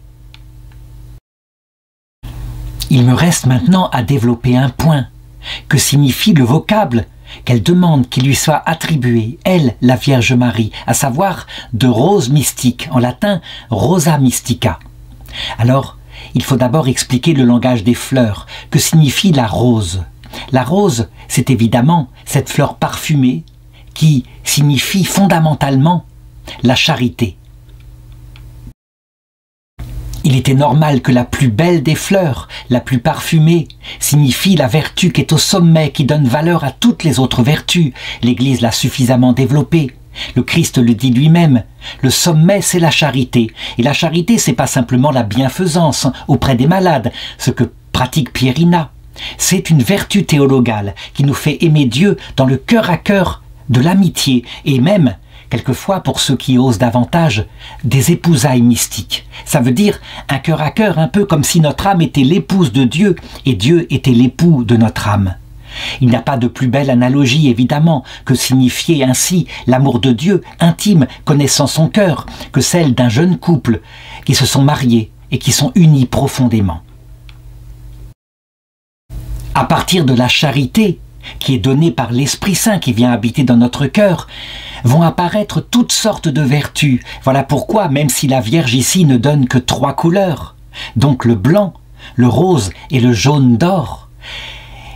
Il me reste maintenant à développer un point. Que signifie le vocable qu'elle demande qu'il lui soit attribué, elle, la Vierge Marie, à savoir de rose mystique, en latin rosa mystica. Alors, il faut d'abord expliquer le langage des fleurs. Que signifie la rose? La rose, c'est évidemment cette fleur parfumée qui signifie fondamentalement la charité. Il était normal que la plus belle des fleurs, la plus parfumée, signifie la vertu qui est au sommet, qui donne valeur à toutes les autres vertus. L'Église l'a suffisamment développée. Le Christ le dit lui-même, le sommet c'est la charité. Et la charité c'est pas simplement la bienfaisance auprès des malades, ce que pratique Pierina. C'est une vertu théologale qui nous fait aimer Dieu dans le cœur à cœur de l'amitié et même, quelquefois pour ceux qui osent davantage, des épousailles mystiques. Ça veut dire un cœur à cœur, un peu comme si notre âme était l'épouse de Dieu et Dieu était l'époux de notre âme. Il n'y a pas de plus belle analogie, évidemment, que signifier ainsi l'amour de Dieu, intime, connaissant son cœur, que celle d'un jeune couple qui se sont mariés et qui sont unis profondément. À partir de la charité, qui est donnée par l'Esprit Saint qui vient habiter dans notre cœur, vont apparaître toutes sortes de vertus. Voilà pourquoi, même si la Vierge ici ne donne que 3 couleurs, donc le blanc, le rose et le jaune d'or,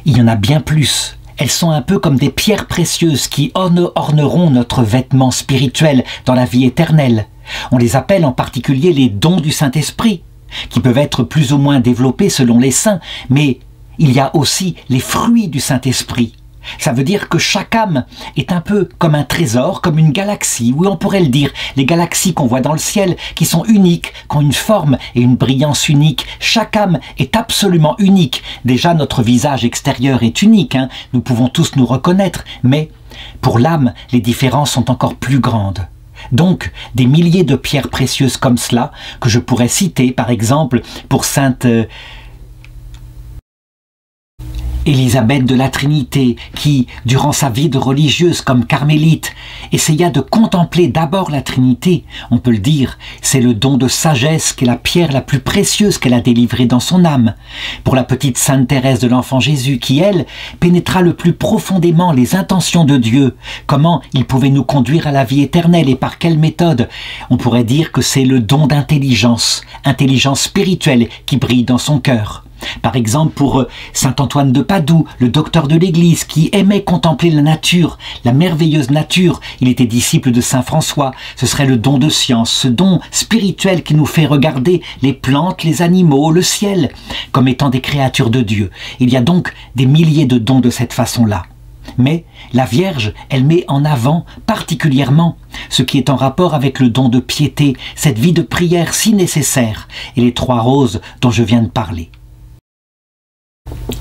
il y en a bien plus. Elles sont un peu comme des pierres précieuses qui orneront notre vêtement spirituel dans la vie éternelle. On les appelle en particulier les dons du Saint-Esprit, qui peuvent être plus ou moins développés selon les saints, mais il y a aussi les fruits du Saint-Esprit. Ça veut dire que chaque âme est un peu comme un trésor, comme une galaxie, oui on pourrait le dire, les galaxies qu'on voit dans le ciel, qui sont uniques, qui ont une forme et une brillance unique. Chaque âme est absolument unique. Déjà notre visage extérieur est unique, hein. Nous pouvons tous nous reconnaître, mais pour l'âme, les différences sont encore plus grandes. Donc, des milliers de pierres précieuses comme cela, que je pourrais citer par exemple pour sainte Élisabeth de la Trinité, qui, durant sa vie de religieuse comme carmélite, essaya de contempler d'abord la Trinité. On peut le dire, c'est le don de sagesse qui est la pierre la plus précieuse qu'elle a délivrée dans son âme. Pour la petite sainte Thérèse de l'Enfant Jésus, qui, elle, pénétra le plus profondément les intentions de Dieu, comment il pouvait nous conduire à la vie éternelle et par quelle méthode. On pourrait dire que c'est le don d'intelligence, intelligence spirituelle qui brille dans son cœur. Par exemple pour saint Antoine de Padoue, le docteur de l'Église, qui aimait contempler la nature, la merveilleuse nature. Il était disciple de saint François. Ce serait le don de science, ce don spirituel qui nous fait regarder les plantes, les animaux, le ciel, comme étant des créatures de Dieu. Il y a donc des milliers de dons de cette façon-là. Mais la Vierge, elle met en avant particulièrement ce qui est en rapport avec le don de piété, cette vie de prière si nécessaire, et les 3 roses dont je viens de parler.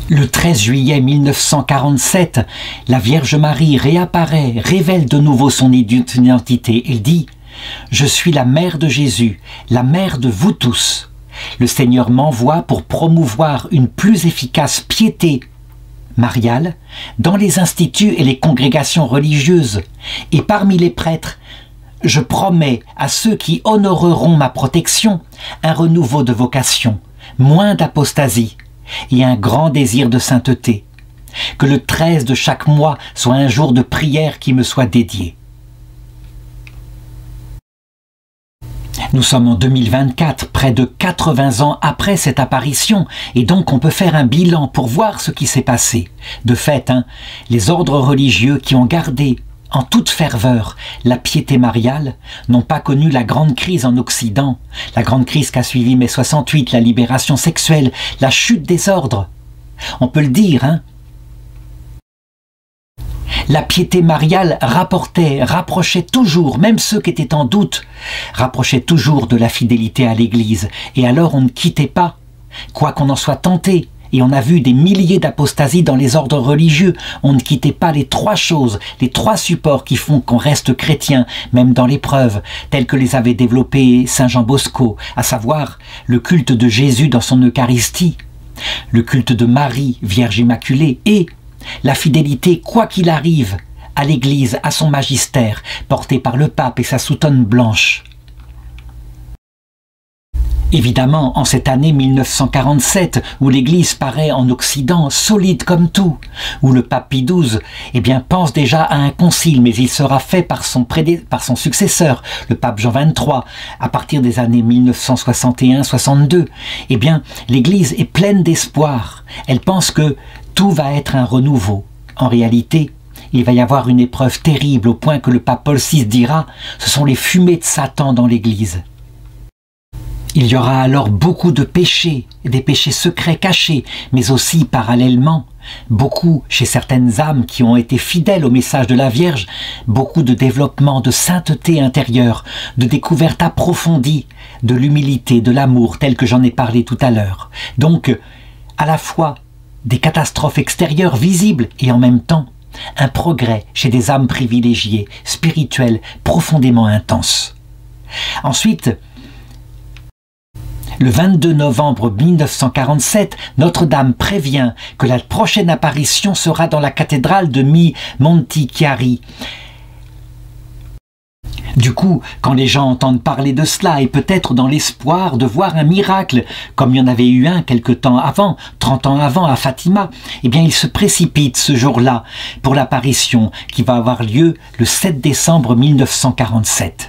Le 13 juillet 1947, la Vierge Marie réapparaît, révèle de nouveau son identité. Elle dit « Je suis la mère de Jésus, la mère de vous tous. Le Seigneur m'envoie pour promouvoir une plus efficace piété mariale dans les instituts et les congrégations religieuses. Et parmi les prêtres, je promets à ceux qui honoreront ma protection un renouveau de vocation, moins d'apostasie, et un grand désir de sainteté. Que le 13 de chaque mois soit un jour de prière qui me soit dédié. » Nous sommes en 2024, près de 80 ans après cette apparition, et donc on peut faire un bilan pour voir ce qui s'est passé. De fait, hein, les ordres religieux qui ont gardé en toute ferveur la piété mariale n'ont pas connu la grande crise en Occident, la grande crise qu'a suivi mai 68, la libération sexuelle, la chute des ordres. On peut le dire, hein. La piété mariale rapprochait toujours, même ceux qui étaient en doute, rapprochait toujours de la fidélité à l'Église. Et alors on ne quittait pas, quoi qu'on en soit tenté. Et on a vu des milliers d'apostasies dans les ordres religieux. On ne quittait pas les 3 choses, les 3 supports qui font qu'on reste chrétien, même dans l'épreuve, tels que les avait développés saint Jean Bosco, à savoir le culte de Jésus dans son Eucharistie, le culte de Marie, Vierge Immaculée, et la fidélité, quoi qu'il arrive, à l'Église, à son magistère, porté par le pape et sa soutane blanche. Évidemment, en cette année 1947, où l'Église paraît en Occident solide comme tout, où le pape Pie XII pense déjà à un concile, mais il sera fait par son successeur, le pape Jean XXIII, à partir des années 1961-62, l'Église est pleine d'espoir. Elle pense que tout va être un renouveau. En réalité, il va y avoir une épreuve terrible au point que le pape Paul VI dira « ce sont les fumées de Satan dans l'Église ». Il y aura alors beaucoup de péchés, des péchés secrets cachés, mais aussi parallèlement, beaucoup chez certaines âmes qui ont été fidèles au message de la Vierge, beaucoup de développement de sainteté intérieure, de découverte approfondie, de l'humilité, de l'amour, tel que j'en ai parlé tout à l'heure. Donc, à la fois des catastrophes extérieures visibles et en même temps, un progrès chez des âmes privilégiées, spirituelles, profondément intenses. Ensuite, le 22 novembre 1947, Notre-Dame prévient que la prochaine apparition sera dans la cathédrale de Montichiari. Du coup, quand les gens entendent parler de cela, et peut-être dans l'espoir de voir un miracle, comme il y en avait eu un quelque temps avant, 30 ans avant à Fatima, ils se précipitent ce jour-là pour l'apparition qui va avoir lieu le 7 décembre 1947.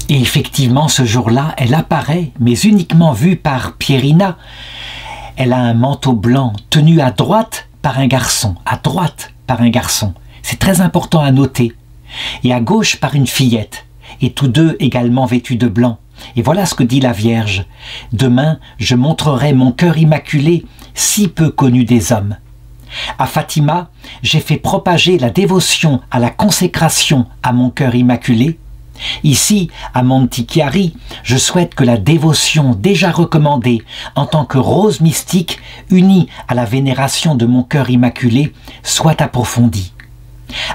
Et effectivement, ce jour-là, elle apparaît, mais uniquement vue par Pierina. Elle a un manteau blanc tenu à droite par un garçon, C'est très important à noter. Et à gauche par une fillette, et tous deux également vêtus de blanc. Et voilà ce que dit la Vierge. « Demain, je montrerai mon cœur immaculé, si peu connu des hommes. À Fatima, j'ai fait propager la dévotion à la consécration à mon cœur immaculé. Ici, à Montichiari, je souhaite que la dévotion déjà recommandée en tant que rose mystique unie à la vénération de mon cœur immaculé soit approfondie,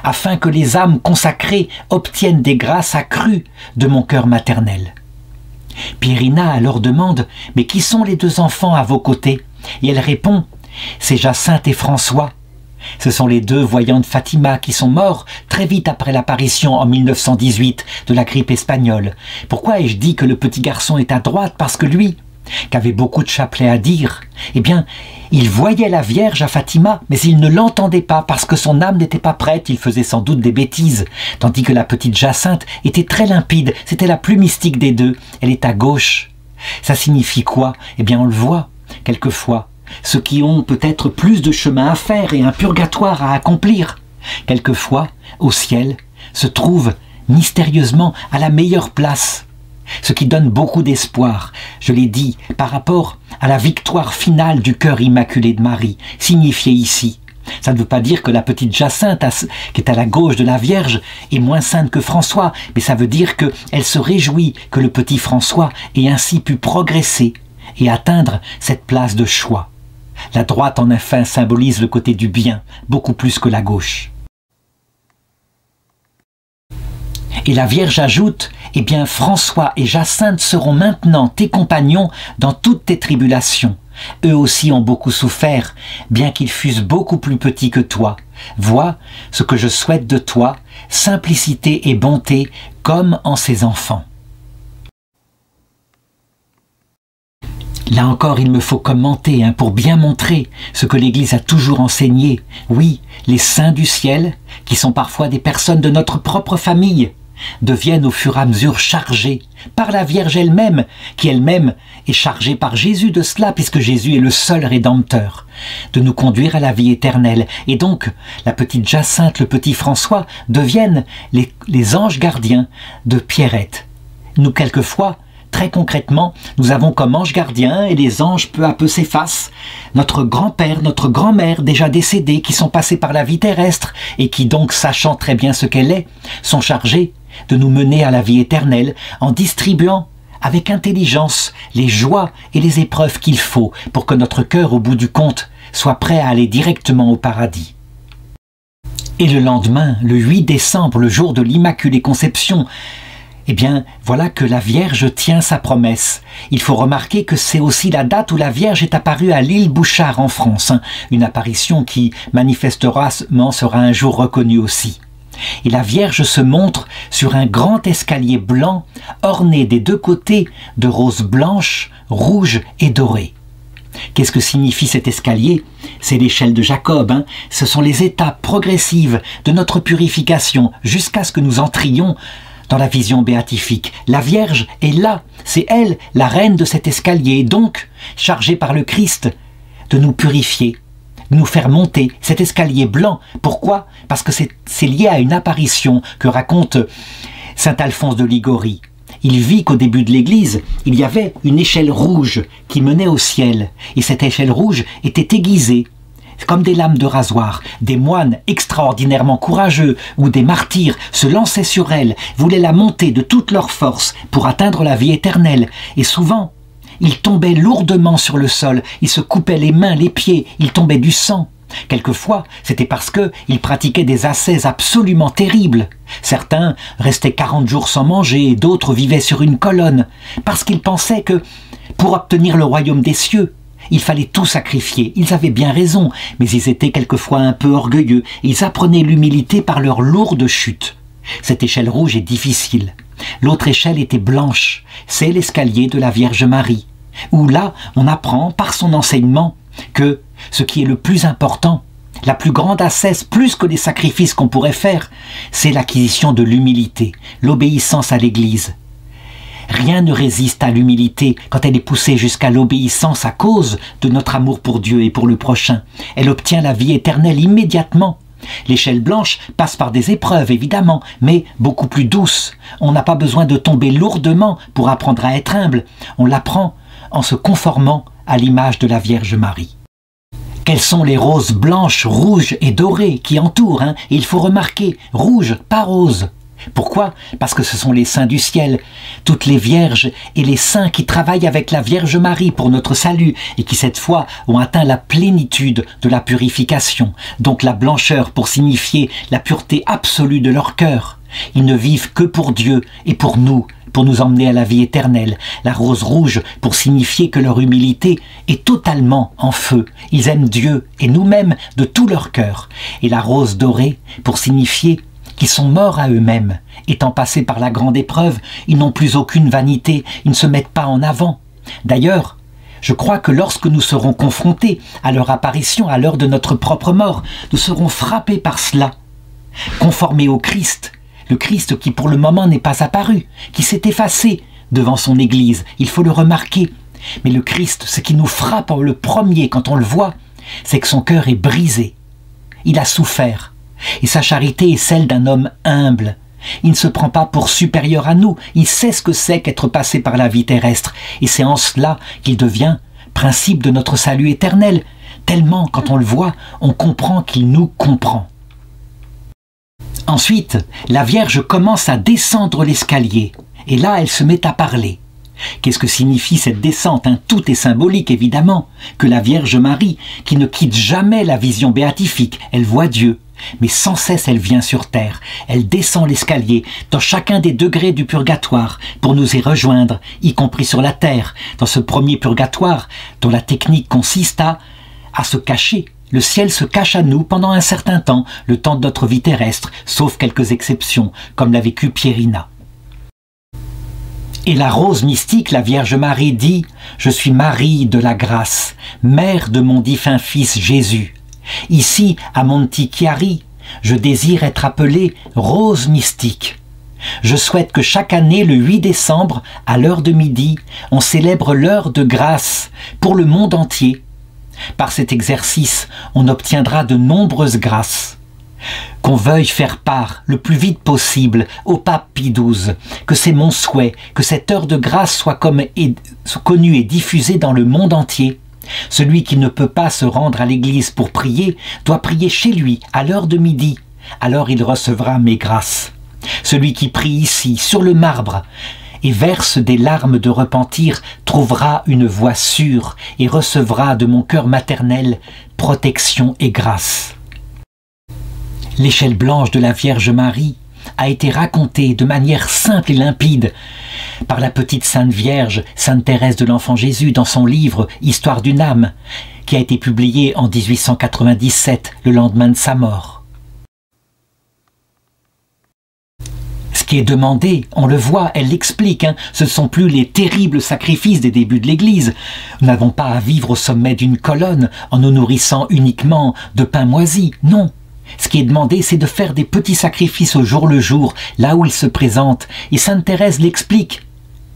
afin que les âmes consacrées obtiennent des grâces accrues de mon cœur maternel. Pierina alors demande « Mais qui sont les deux enfants à vos côtés ?» Et elle répond « C'est Jacinthe et François. » Ce sont les deux voyants de Fatima qui sont morts très vite après l'apparition en 1918 de la grippe espagnole. Pourquoi ai-je dit que le petit garçon est à droite? Parce que lui, qui avait beaucoup de chapelets à dire, eh bien, il voyait la Vierge à Fatima, mais il ne l'entendait pas parce que son âme n'était pas prête, il faisait sans doute des bêtises. Tandis que la petite Jacinthe était très limpide, c'était la plus mystique des deux, elle est à gauche. Ça signifie quoi? Eh bien, on le voit, quelquefois. Ceux qui ont peut-être plus de chemin à faire et un purgatoire à accomplir, quelquefois, au ciel, se trouvent mystérieusement à la meilleure place. Ce qui donne beaucoup d'espoir, je l'ai dit, par rapport à la victoire finale du cœur immaculé de Marie, signifiée ici. Ça ne veut pas dire que la petite Jacinthe, qui est à la gauche de la Vierge, est moins sainte que François, mais ça veut dire qu'elle se réjouit que le petit François ait ainsi pu progresser et atteindre cette place de choix. La droite, en effet, symbolise le côté du bien, beaucoup plus que la gauche. Et la Vierge ajoute, « Eh bien, François et Jacinthe seront maintenant tes compagnons dans toutes tes tribulations. Eux aussi ont beaucoup souffert, bien qu'ils fussent beaucoup plus petits que toi. Vois ce que je souhaite de toi, simplicité et bonté, comme en ses enfants. » Là encore, il me faut commenter pour bien montrer ce que l'Église a toujours enseigné. Oui, les saints du ciel, qui sont parfois des personnes de notre propre famille, deviennent au fur et à mesure chargés par la Vierge elle-même, qui elle-même est chargée par Jésus de cela, puisque Jésus est le seul Rédempteur, de nous conduire à la vie éternelle. Et donc, la petite Jacinthe, le petit François, deviennent les anges gardiens de Pierrette. Nous, quelquefois, très concrètement, nous avons comme anges gardiens, et les anges peu à peu s'effacent, notre grand-père, notre grand-mère déjà décédés, qui sont passés par la vie terrestre, et qui donc, sachant très bien ce qu'elle est, sont chargés de nous mener à la vie éternelle, en distribuant avec intelligence les joies et les épreuves qu'il faut, pour que notre cœur, au bout du compte, soit prêt à aller directement au paradis. Et le lendemain, le 8 décembre, le jour de l'Immaculée Conception, eh bien, voilà que la Vierge tient sa promesse. Il faut remarquer que c'est aussi la date où la Vierge est apparue à l'île Bouchard en France, une apparition qui, manifestement, sera un jour reconnue aussi. Et la Vierge se montre sur un grand escalier blanc, orné des deux côtés de roses blanches, rouges et dorées. Qu'est-ce que signifie cet escalier? C'est l'échelle de Jacob, Ce sont les étapes progressives de notre purification jusqu'à ce que nous entrions dans la vision béatifique. La Vierge est là, c'est elle, la reine de cet escalier, donc chargée par le Christ de nous purifier, de nous faire monter cet escalier blanc. Pourquoi? Parce que c'est lié à une apparition que raconte saint Alphonse de Ligorie. Il vit qu'au début de l'Église, il y avait une échelle rouge qui menait au ciel, et cette échelle rouge était aiguisée comme des lames de rasoir. Des moines extraordinairement courageux ou des martyrs se lançaient sur elle, voulaient la monter de toute leur force pour atteindre la vie éternelle. Et souvent, ils tombaient lourdement sur le sol, ils se coupaient les mains, les pieds, ils tombaient du sang. Quelquefois, c'était parce qu'ils pratiquaient des ascèses absolument terribles. Certains restaient 40 jours sans manger et d'autres vivaient sur une colonne, parce qu'ils pensaient que, pour obtenir le royaume des cieux, il fallait tout sacrifier. Ils avaient bien raison, mais ils étaient quelquefois un peu orgueilleux. Ils apprenaient l'humilité par leur lourde chute. Cette échelle rouge est difficile. L'autre échelle était blanche. C'est l'escalier de la Vierge Marie, où là, on apprend par son enseignement que ce qui est le plus important, la plus grande ascèse, plus que les sacrifices qu'on pourrait faire, c'est l'acquisition de l'humilité, l'obéissance à l'Église. Rien ne résiste à l'humilité quand elle est poussée jusqu'à l'obéissance à cause de notre amour pour Dieu et pour le prochain. Elle obtient la vie éternelle immédiatement. L'échelle blanche passe par des épreuves, évidemment, mais beaucoup plus douces. On n'a pas besoin de tomber lourdement pour apprendre à être humble. On l'apprend en se conformant à l'image de la Vierge Marie. Quelles sont les roses blanches, rouges et dorées qui entourent, hein? Et il faut remarquer, rouge, pas rose. Pourquoi? Parce que ce sont les saints du ciel, toutes les vierges et les saints qui travaillent avec la Vierge Marie pour notre salut et qui cette fois ont atteint la plénitude de la purification, donc la blancheur pour signifier la pureté absolue de leur cœur. Ils ne vivent que pour Dieu et pour nous emmener à la vie éternelle. La rose rouge pour signifier que leur humilité est totalement en feu. Ils aiment Dieu et nous-mêmes de tout leur cœur. Et la rose dorée pour signifier qu'ils sont morts à eux-mêmes. Étant passés par la grande épreuve, ils n'ont plus aucune vanité, ils ne se mettent pas en avant. D'ailleurs, je crois que lorsque nous serons confrontés à leur apparition, à l'heure de notre propre mort, nous serons frappés par cela. Conformés au Christ, le Christ qui pour le moment n'est pas apparu, qui s'est effacé devant son Église, il faut le remarquer. Mais le Christ, ce qui nous frappe le premier quand on le voit, c'est que son cœur est brisé. Il a souffert. Et sa charité est celle d'un homme humble. Il ne se prend pas pour supérieur à nous. Il sait ce que c'est qu'être passé par la vie terrestre. Et c'est en cela qu'il devient principe de notre salut éternel. Tellement, quand on le voit, on comprend qu'il nous comprend. Ensuite, la Vierge commence à descendre l'escalier. Et là, elle se met à parler. Qu'est-ce que signifie cette descente, hein? Tout est symbolique, évidemment. Que la Vierge Marie, qui ne quitte jamais la vision béatifique, elle voit Dieu. Mais sans cesse elle vient sur terre, elle descend l'escalier dans chacun des degrés du purgatoire pour nous y rejoindre, y compris sur la terre, dans ce premier purgatoire dont la technique consiste à se cacher. Le ciel se cache à nous pendant un certain temps, le temps de notre vie terrestre, sauf quelques exceptions, comme l'a vécu Pierina. Et la rose mystique, la Vierge Marie dit « Je suis Marie de la grâce, mère de mon défunt fils Jésus. Ici, à Montichiari, je désire être appelée Rose Mystique. Je souhaite que chaque année, le 8 décembre, à l'heure de midi, on célèbre l'heure de grâce pour le monde entier. Par cet exercice, on obtiendra de nombreuses grâces. Qu'on veuille faire part le plus vite possible au pape Pie XII, que c'est mon souhait, que cette heure de grâce soit connue et diffusée dans le monde entier. Celui qui ne peut pas se rendre à l'église pour prier doit prier chez lui à l'heure de midi. Alors il recevra mes grâces. Celui qui prie ici, sur le marbre, et verse des larmes de repentir, trouvera une voie sûre et recevra de mon cœur maternel protection et grâce. L'échelle blanche de la Vierge Marie a été racontée de manière simple et limpide par la petite Sainte Vierge, Sainte Thérèse de l'Enfant Jésus, dans son livre « Histoire d'une âme », qui a été publié en 1897, le lendemain de sa mort. Ce qui est demandé, on le voit, elle l'explique, hein, ce ne sont plus les terribles sacrifices des débuts de l'Église. Nous n'avons pas à vivre au sommet d'une colonne en nous nourrissant uniquement de pain moisi, non. Ce qui est demandé, c'est de faire des petits sacrifices au jour le jour, là où ils se présentent. Et Sainte Thérèse l'explique.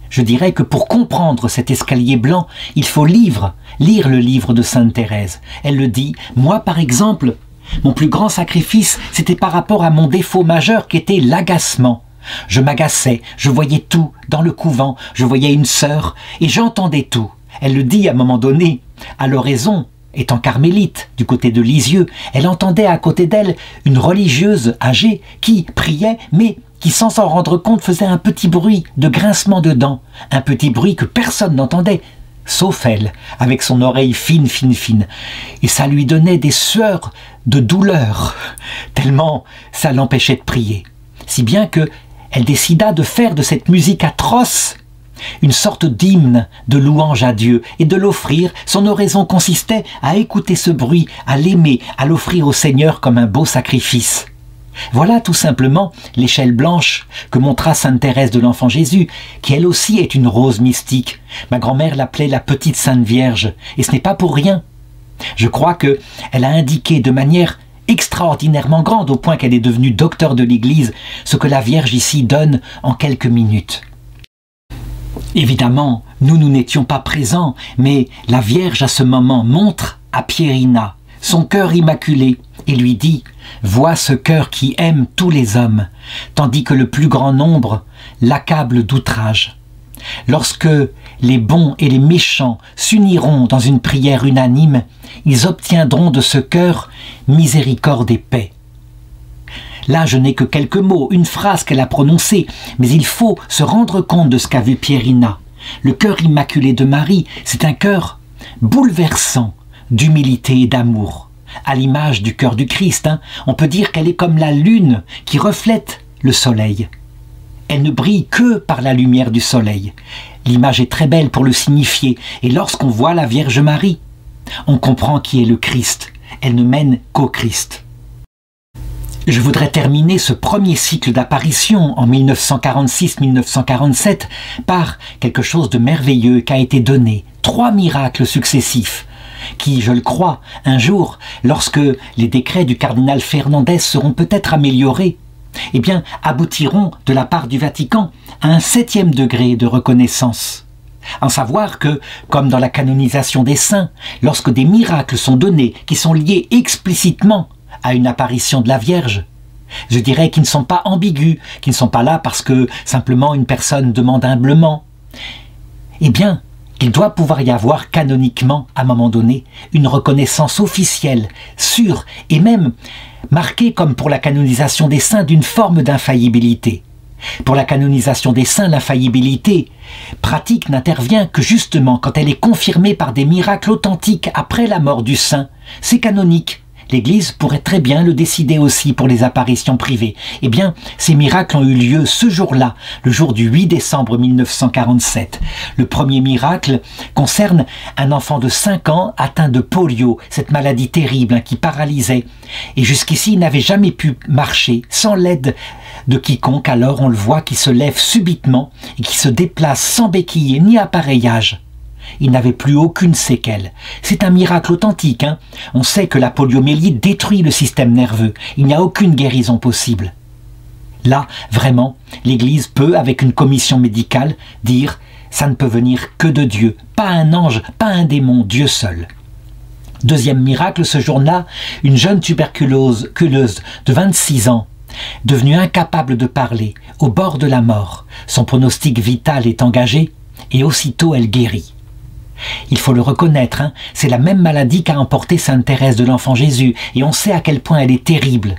Je dirais que pour comprendre cet escalier blanc, il faut lire le livre de Sainte Thérèse. Elle le dit, moi par exemple, mon plus grand sacrifice, c'était par rapport à mon défaut majeur qui était l'agacement. Je m'agaçais, je voyais tout dans le couvent, je voyais une sœur et j'entendais tout. Elle le dit à un moment donné, à l'oraison. Étant carmélite, du côté de Lisieux, elle entendait à côté d'elle une religieuse âgée qui priait, mais qui sans s'en rendre compte faisait un petit bruit de grincement de dents, un petit bruit que personne n'entendait, sauf elle, avec son oreille fine, fine, fine. Et ça lui donnait des sueurs de douleur, tellement ça l'empêchait de prier. Si bien que elle décida de faire de cette musique atroce une sorte d'hymne de louange à Dieu et de l'offrir. Son oraison consistait à écouter ce bruit, à l'aimer, à l'offrir au Seigneur comme un beau sacrifice. Voilà tout simplement l'échelle blanche que montra Sainte Thérèse de l'Enfant Jésus, qui elle aussi est une rose mystique. Ma grand-mère l'appelait la petite Sainte Vierge, et ce n'est pas pour rien. Je crois qu'elle a indiqué de manière extraordinairement grande, au point qu'elle est devenue docteur de l'Église, ce que la Vierge ici donne en quelques minutes. Évidemment, nous n'étions pas présents, mais la Vierge à ce moment montre à Pierina son cœur immaculé et lui dit « Vois ce cœur qui aime tous les hommes, tandis que le plus grand nombre l'accable d'outrage. Lorsque les bons et les méchants s'uniront dans une prière unanime, ils obtiendront de ce cœur miséricorde et paix. Là, je n'ai que quelques mots, une phrase qu'elle a prononcée, mais il faut se rendre compte de ce qu'a vu Pierina. Le cœur immaculé de Marie, c'est un cœur bouleversant d'humilité et d'amour. À l'image du cœur du Christ, on peut dire qu'elle est comme la lune qui reflète le soleil. Elle ne brille que par la lumière du soleil. L'image est très belle pour le signifier, et lorsqu'on voit la Vierge Marie, on comprend qui est le Christ. Elle ne mène qu'au Christ. Je voudrais terminer ce premier cycle d'apparition en 1946-1947 par quelque chose de merveilleux qui a été donné. 3 miracles successifs qui, je le crois, un jour, lorsque les décrets du cardinal Fernandez seront peut-être améliorés, eh bien, aboutiront de la part du Vatican à un 7e degré de reconnaissance. En savoir que, comme dans la canonisation des saints, lorsque des miracles sont donnés qui sont liés explicitement à une apparition de la Vierge, je dirais qu'ils ne sont pas ambigus, qu'ils ne sont pas là parce que simplement une personne demande humblement, eh bien, il doit pouvoir y avoir canoniquement, à un moment donné, une reconnaissance officielle, sûre et même marquée comme pour la canonisation des saints d'une forme d'infaillibilité. Pour la canonisation des saints, l'infaillibilité pratique n'intervient que justement quand elle est confirmée par des miracles authentiques après la mort du saint. C'est canonique. L'Église pourrait très bien le décider aussi pour les apparitions privées. Eh bien, ces miracles ont eu lieu ce jour-là, le jour du 8 décembre 1947. Le premier miracle concerne un enfant de 5 ans atteint de polio, cette maladie terrible qui paralysait. Et jusqu'ici, il n'avait jamais pu marcher sans l'aide de quiconque. Alors on le voit qui se lève subitement et qui se déplace sans béquille ni appareillage. Il n'avait plus aucune séquelle. C'est un miracle authentique. On sait que la poliomyélite détruit le système nerveux. Il n'y a aucune guérison possible. Là, vraiment, l'Église peut, avec une commission médicale, dire « ça ne peut venir que de Dieu, pas un ange, pas un démon, Dieu seul ». Deuxième miracle, ce jour-là, une jeune tuberculeuse de 26 ans, devenue incapable de parler, au bord de la mort. Son pronostic vital est engagé et aussitôt elle guérit. Il faut le reconnaître, c'est la même maladie qu'a emporté Sainte Thérèse de l'Enfant Jésus, et on sait à quel point elle est terrible.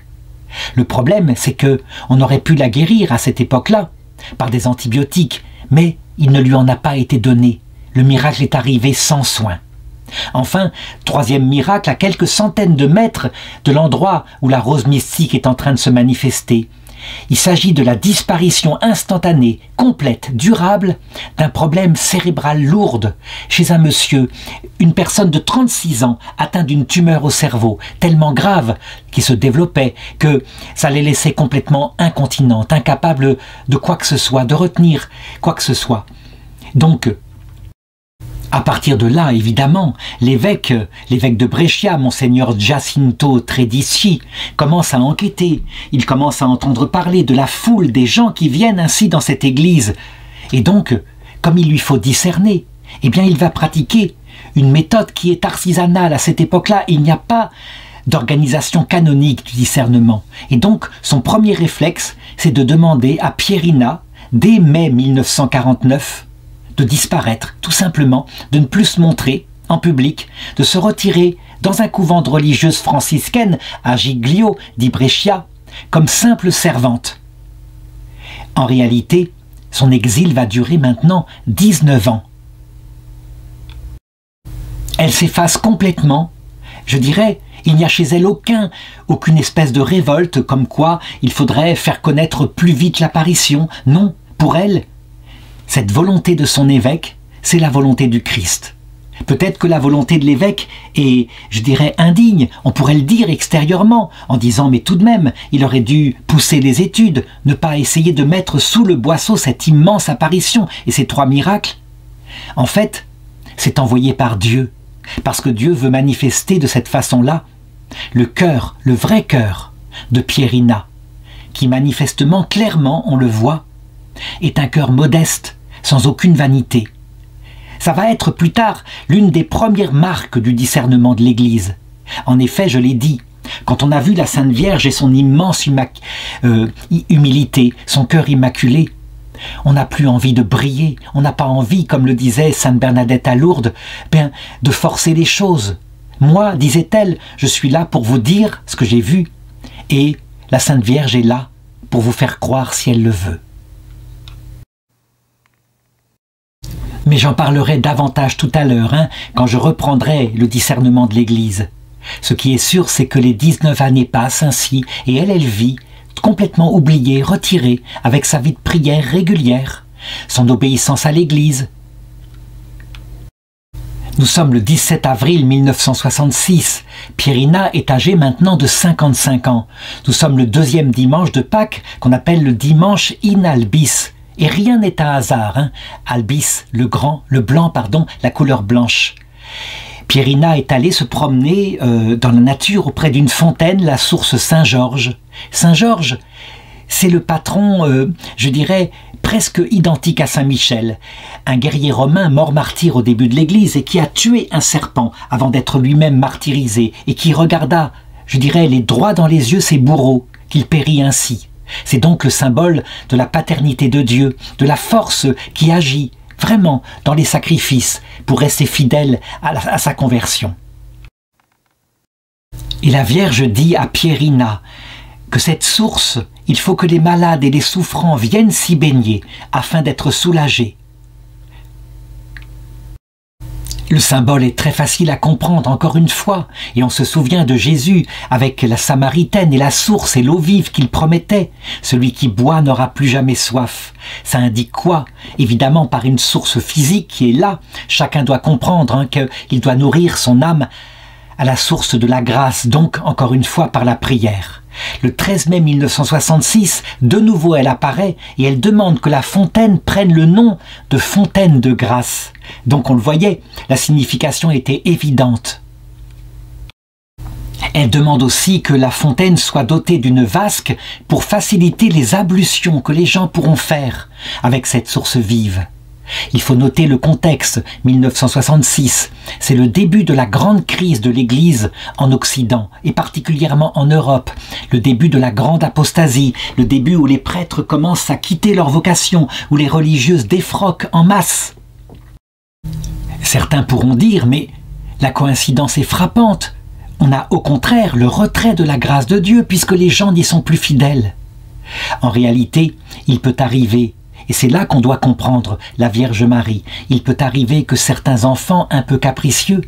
Le problème, c'est que on aurait pu la guérir à cette époque-là, par des antibiotiques, mais il ne lui en a pas été donné. Le miracle est arrivé sans soin. Enfin, troisième miracle, à quelques centaines de mètres de l'endroit où la rose mystique est en train de se manifester. Il s'agit de la disparition instantanée, complète, durable, d'un problème cérébral lourd chez un monsieur, une personne de 36 ans atteint d'une tumeur au cerveau, tellement grave qui se développait que ça les laissait complètement incontinentes, incapables de quoi que ce soit, de retenir quoi que ce soit. Donc, à partir de là, évidemment, l'évêque de Brescia, Monseigneur Giacinto Tredici, commence à enquêter. Il commence à entendre parler de la foule des gens qui viennent ainsi dans cette église. Et donc, comme il lui faut discerner, eh bien il va pratiquer une méthode qui est artisanale à cette époque-là. Il n'y a pas d'organisation canonique du discernement. Et donc, son premier réflexe, c'est de demander à Pierina, dès mai 1949, de disparaître, tout simplement, de ne plus se montrer en public, de se retirer dans un couvent de religieuses franciscaines à Giglio di Brescia, comme simple servante. En réalité, son exil va durer maintenant 19 ans. Elle s'efface complètement. Je dirais, il n'y a chez elle aucune espèce de révolte, comme quoi il faudrait faire connaître plus vite l'apparition. Non, pour elle, cette volonté de son évêque, c'est la volonté du Christ. Peut-être que la volonté de l'évêque est, je dirais, indigne. On pourrait le dire extérieurement, en disant, mais tout de même, il aurait dû pousser les études, ne pas essayer de mettre sous le boisseau cette immense apparition et ces 3 miracles. En fait, c'est envoyé par Dieu, parce que Dieu veut manifester de cette façon-là le cœur, le vrai cœur de Pierina, qui manifestement, clairement, on le voit, est un cœur modeste, sans aucune vanité. Ça va être plus tard l'une des premières marques du discernement de l'Église. En effet, je l'ai dit, quand on a vu la Sainte Vierge et son immense humilité, son cœur immaculé, On n'a plus envie de briller, on n'a pas envie, comme le disait Sainte Bernadette à Lourdes, de forcer les choses. Moi, disait-elle, je suis là pour vous dire ce que j'ai vu, et la Sainte Vierge est là pour vous faire croire si elle le veut. Mais j'en parlerai davantage tout à l'heure, quand je reprendrai le discernement de l'Église. Ce qui est sûr, c'est que les 19 années passent ainsi, et elle vit, complètement oubliée, retirée, avec sa vie de prière régulière, son obéissance à l'Église. Nous sommes le 17 avril 1966. Pierina est âgée maintenant de 55 ans. Nous sommes le 2e dimanche de Pâques, qu'on appelle le dimanche in albis. Et rien n'est un hasard, Albis, le blanc, la couleur blanche. Pierina est allée se promener dans la nature auprès d'une fontaine, la source Saint-Georges. Saint-Georges, c'est le patron, je dirais, presque identique à Saint-Michel, un guerrier romain mort martyr au début de l'Église et qui a tué un serpent avant d'être lui-même martyrisé et qui regarda, je dirais, les droits dans les yeux ses bourreaux, qu'il périt ainsi. C'est donc le symbole de la paternité de Dieu, de la force qui agit vraiment dans les sacrifices pour rester fidèle à sa conversion. Et la Vierge dit à Pierina que cette source, il faut que les malades et les souffrants viennent s'y baigner afin d'être soulagés. Le symbole est très facile à comprendre encore une fois, et on se souvient de Jésus avec la Samaritaine et la source et l'eau vive qu'il promettait. Celui qui boit n'aura plus jamais soif. Ça indique quoi? Évidemment par une source physique qui est là. Chacun doit comprendre qu'il doit nourrir son âme à la source de la grâce, donc encore une fois par la prière. Le 13 mai 1966, de nouveau elle apparaît et elle demande que la fontaine prenne le nom de fontaine de grâce. Donc on le voyait, la signification était évidente. Elle demande aussi que la fontaine soit dotée d'une vasque pour faciliter les ablutions que les gens pourront faire avec cette source vive. Il faut noter le contexte, 1966, c'est le début de la grande crise de l'Église en Occident, et particulièrement en Europe, le début de la grande apostasie, le début où les prêtres commencent à quitter leur vocation, où les religieuses défroquent en masse. Certains pourront dire, mais la coïncidence est frappante, on a au contraire le retrait de la grâce de Dieu puisque les gens n'y sont plus fidèles. En réalité, il peut arriver, et c'est là qu'on doit comprendre la Vierge Marie. Il peut arriver que certains enfants un peu capricieux,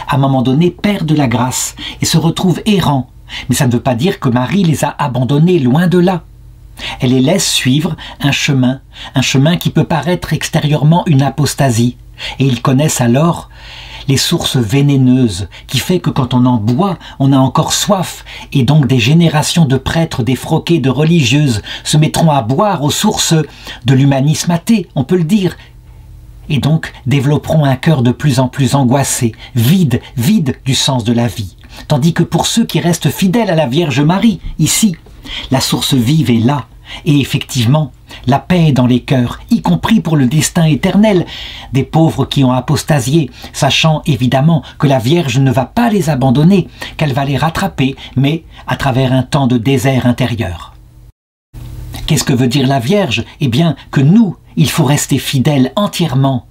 à un moment donné, perdent la grâce et se retrouvent errants. Mais ça ne veut pas dire que Marie les a abandonnés, loin de là. Elle les laisse suivre un chemin qui peut paraître extérieurement une apostasie. Et ils connaissent alors les sources vénéneuses, qui fait que quand on en boit, on a encore soif, et donc des générations de prêtres défroqués, de religieuses, se mettront à boire aux sources de l'humanisme athée, on peut le dire, et donc développeront un cœur de plus en plus angoissé, vide du sens de la vie. Tandis que pour ceux qui restent fidèles à la Vierge Marie, ici, la source vive est là, et effectivement, la paix est dans les cœurs, y compris pour le destin éternel des pauvres qui ont apostasié, sachant évidemment que la Vierge ne va pas les abandonner, qu'elle va les rattraper, mais à travers un temps de désert intérieur. Qu'est-ce que veut dire la Vierge? Eh bien, que nous, il faut rester fidèles entièrement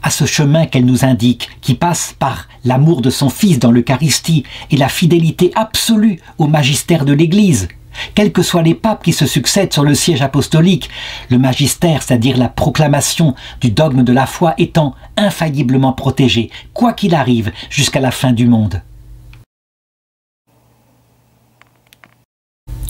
à ce chemin qu'elle nous indique, qui passe par l'amour de son Fils dans l'Eucharistie et la fidélité absolue au magistère de l'Église. Quels que soient les papes qui se succèdent sur le siège apostolique, le magistère, c'est-à-dire la proclamation du dogme de la foi, étant infailliblement protégé, quoi qu'il arrive, jusqu'à la fin du monde.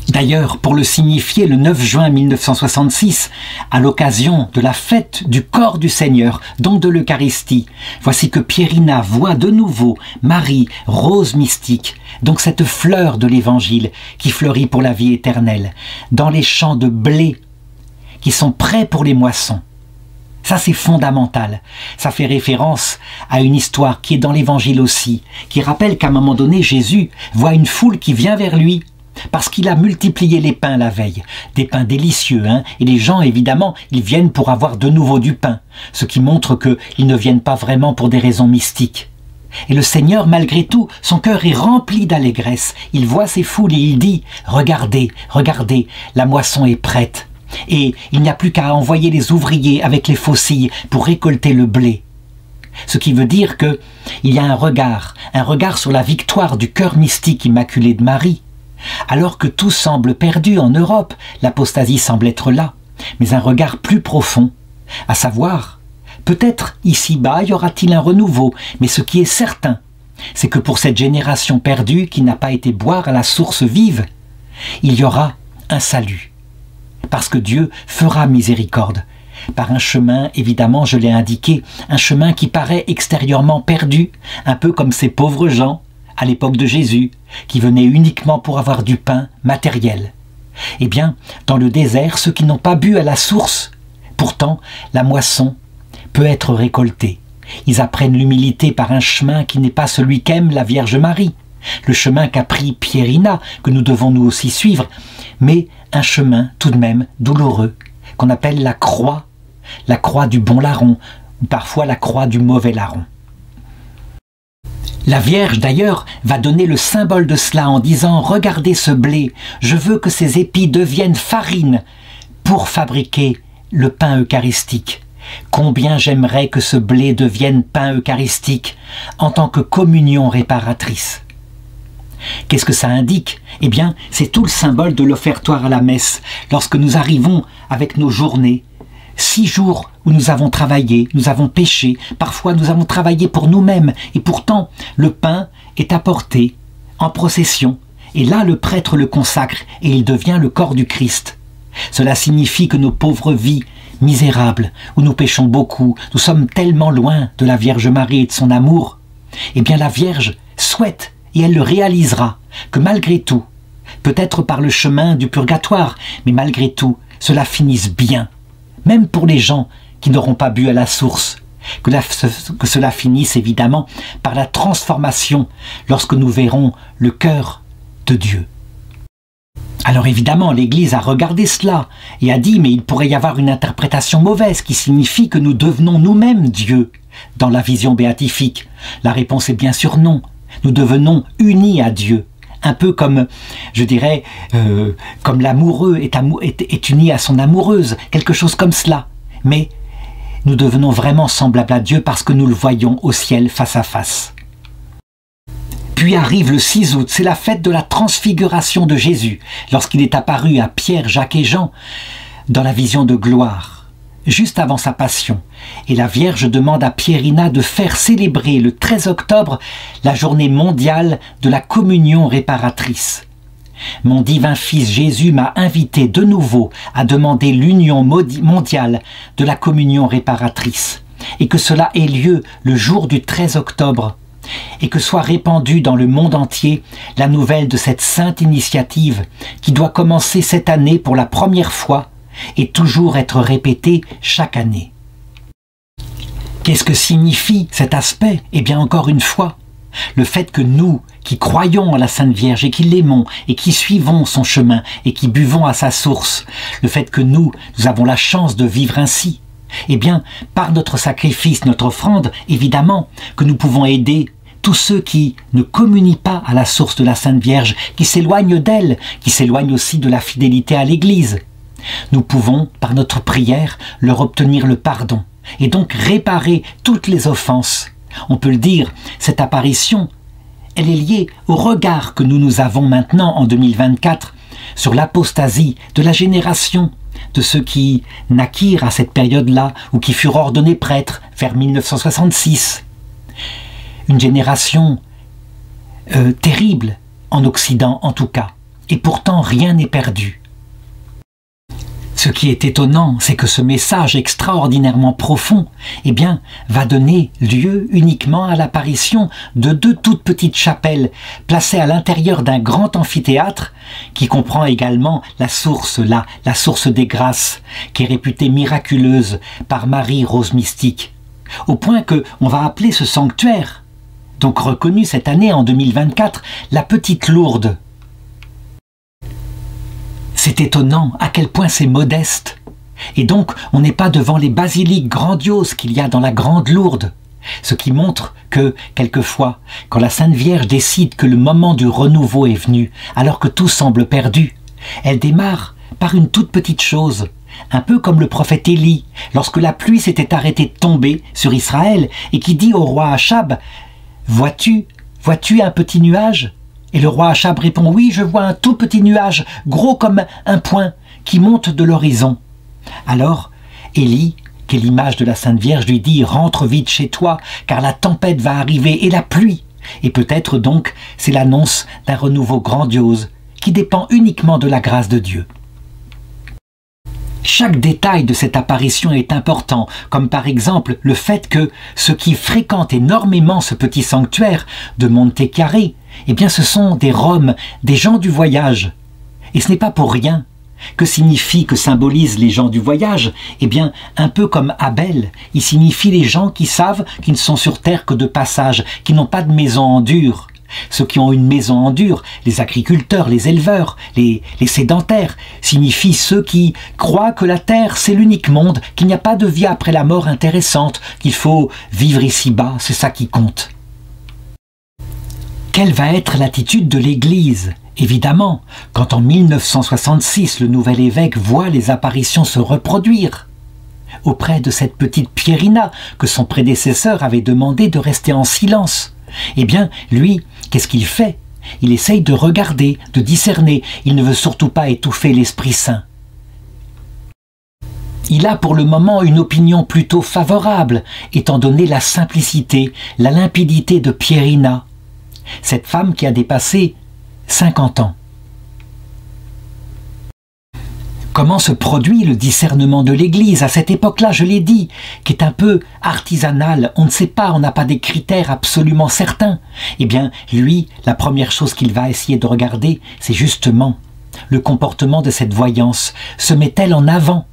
D'ailleurs, pour le signifier, le 9 juin 1966, à l'occasion de la fête du corps du Seigneur, donc de l'Eucharistie, voici que Pierina voit de nouveau Marie, rose mystique, donc cette fleur de l'Évangile qui fleurit pour la vie éternelle, dans les champs de blé qui sont prêts pour les moissons. Ça, c'est fondamental. Ça fait référence à une histoire qui est dans l'Évangile aussi, qui rappelle qu'à un moment donné, Jésus voit une foule qui vient vers lui, parce qu'il a multiplié les pains la veille, des pains délicieux, et les gens, évidemment, ils viennent pour avoir de nouveau du pain, ce qui montre qu'ils ne viennent pas vraiment pour des raisons mystiques. Et le Seigneur, malgré tout, son cœur est rempli d'allégresse. Il voit ces foules et il dit « Regardez, regardez, la moisson est prête. Et il n'y a plus qu'à envoyer les ouvriers avec les faucilles pour récolter le blé. Ce qui veut dire qu'il y a un regard sur la victoire du cœur mystique immaculé de Marie. Alors que tout semble perdu en Europe, l'apostasie semble être là, mais un regard plus profond, à savoir, peut-être ici-bas y aura-t-il un renouveau, mais ce qui est certain, c'est que pour cette génération perdue qui n'a pas été boire à la source vive, il y aura un salut. Parce que Dieu fera miséricorde, par un chemin, évidemment, je l'ai indiqué, un chemin qui paraît extérieurement perdu, un peu comme ces pauvres gens, à l'époque de Jésus, qui venaient uniquement pour avoir du pain matériel. Eh bien, dans le désert, ceux qui n'ont pas bu à la source, pourtant, la moisson peut être récoltée. Ils apprennent l'humilité par un chemin qui n'est pas celui qu'aime la Vierge Marie, le chemin qu'a pris Pierina, que nous devons nous aussi suivre, mais un chemin tout de même douloureux, qu'on appelle la croix du bon larron, ou parfois la croix du mauvais larron. La Vierge, d'ailleurs, va donner le symbole de cela en disant « Regardez ce blé, je veux que ces épis deviennent farine pour fabriquer le pain eucharistique. Combien j'aimerais que ce blé devienne pain eucharistique en tant que communion réparatrice. » Qu'est-ce que ça indique? Eh bien, c'est tout le symbole de l'offertoire à la messe, lorsque nous arrivons avec nos journées, 6 jours où nous avons travaillé, nous avons péché, parfois nous avons travaillé pour nous-mêmes, et pourtant le pain est apporté en procession, et là le prêtre le consacre, et il devient le corps du Christ. Cela signifie que nos pauvres vies misérables, où nous péchons beaucoup, nous sommes tellement loin de la Vierge Marie et de son amour, eh bien la Vierge souhaite, et elle le réalisera, que malgré tout, peut-être par le chemin du purgatoire, mais malgré tout, cela finisse bien. Même pour les gens qui n'auront pas bu à la source, que cela finisse évidemment par la transformation lorsque nous verrons le cœur de Dieu. Alors évidemment, l'Église a regardé cela et a dit « mais il pourrait y avoir une interprétation mauvaise qui signifie que nous devenons nous-mêmes Dieu dans la vision béatifique ». La réponse est bien sûr non. Nous devenons unis à Dieu. Un peu comme, je dirais, comme l'amoureux est uni à son amoureuse, quelque chose comme cela. Mais nous devenons vraiment semblables à Dieu parce que nous le voyons au ciel face à face. Puis arrive le 6 août, c'est la fête de la transfiguration de Jésus, lorsqu'il est apparu à Pierre, Jacques et Jean dans la vision de gloire, juste avant sa passion. Et la Vierge demande à Pierina de faire célébrer le 13 octobre la journée mondiale de la communion réparatrice. Mon divin Fils Jésus m'a invité de nouveau à demander l'union mondiale de la communion réparatrice, et que cela ait lieu le jour du 13 octobre, et que soit répandue dans le monde entier la nouvelle de cette sainte initiative qui doit commencer cette année pour la première fois et toujours être répétée chaque année. Qu'est-ce que signifie cet aspect? Eh bien encore une fois, le fait que nous, qui croyons en la Sainte Vierge et qui l'aimons et qui suivons son chemin et qui buvons à sa source, le fait que nous avons la chance de vivre ainsi, eh bien, par notre sacrifice, notre offrande, évidemment, que nous pouvons aider tous ceux qui ne communient pas à la source de la Sainte Vierge, qui s'éloignent d'elle, qui s'éloignent aussi de la fidélité à l'Église. Nous pouvons, par notre prière, leur obtenir le pardon, et donc réparer toutes les offenses. On peut le dire, cette apparition, elle est liée au regard que nous avons maintenant en 2024 sur l'apostasie de la génération de ceux qui naquirent à cette période-là ou qui furent ordonnés prêtres vers 1966. Une génération terrible, en Occident en tout cas. Et pourtant, rien n'est perdu. Ce qui est étonnant, c'est que ce message extraordinairement profond, eh bien, va donner lieu uniquement à l'apparition de 2 toutes petites chapelles placées à l'intérieur d'un grand amphithéâtre qui comprend également la source des grâces, qui est réputée miraculeuse par Marie Rose Mystique, au point que on va appeler ce sanctuaire, donc reconnu cette année en 2024, la Petite Lourdes. C'est étonnant à quel point c'est modeste. Et donc, on n'est pas devant les basiliques grandioses qu'il y a dans la Grande Lourdes. Ce qui montre que, quelquefois, quand la Sainte Vierge décide que le moment du renouveau est venu, alors que tout semble perdu, elle démarre par une toute petite chose, un peu comme le prophète Élie, lorsque la pluie s'était arrêtée de tomber sur Israël et qui dit au roi Achab « Vois-tu un petit nuage ?» Et le roi Achab répond « Oui, je vois un tout petit nuage, gros comme un point, qui monte de l'horizon. » Alors, Élie, qui est l'image de la Sainte Vierge, lui dit « Rentre vite chez toi, car la tempête va arriver et la pluie. » Et peut-être donc, c'est l'annonce d'un renouveau grandiose qui dépend uniquement de la grâce de Dieu. Chaque détail de cette apparition est important, comme par exemple le fait que ceux qui fréquentent énormément ce petit sanctuaire de Monte Carlo, eh bien ce sont des Roms, des gens du voyage. Et ce n'est pas pour rien. Que symbolisent les gens du voyage? Eh bien, un peu comme Abel, il signifie les gens qui savent qu'ils ne sont sur terre que de passage, qui n'ont pas de maison en dur. Ceux qui ont une maison en dur, les agriculteurs, les éleveurs, les sédentaires, signifient ceux qui croient que la terre c'est l'unique monde, qu'il n'y a pas de vie après la mort intéressante, qu'il faut vivre ici-bas, c'est ça qui compte. Quelle va être l'attitude de l'Église? Évidemment, quand en 1966 le nouvel évêque voit les apparitions se reproduire, auprès de cette petite Pierina que son prédécesseur avait demandé de rester en silence, eh bien, lui, qu'est-ce qu'il fait? Il essaye de regarder, de discerner, il ne veut surtout pas étouffer l'Esprit Saint. Il a pour le moment une opinion plutôt favorable, étant donné la simplicité, la limpidité de Pierina, cette femme qui a dépassé 50 ans. Comment se produit le discernement de l'Église à cette époque-là, je l'ai dit, qui est un peu artisanal, on ne sait pas, on n'a pas des critères absolument certains. Eh bien, lui, la première chose qu'il va essayer de regarder, c'est justement le comportement de cette voyance. Se met-elle en avant?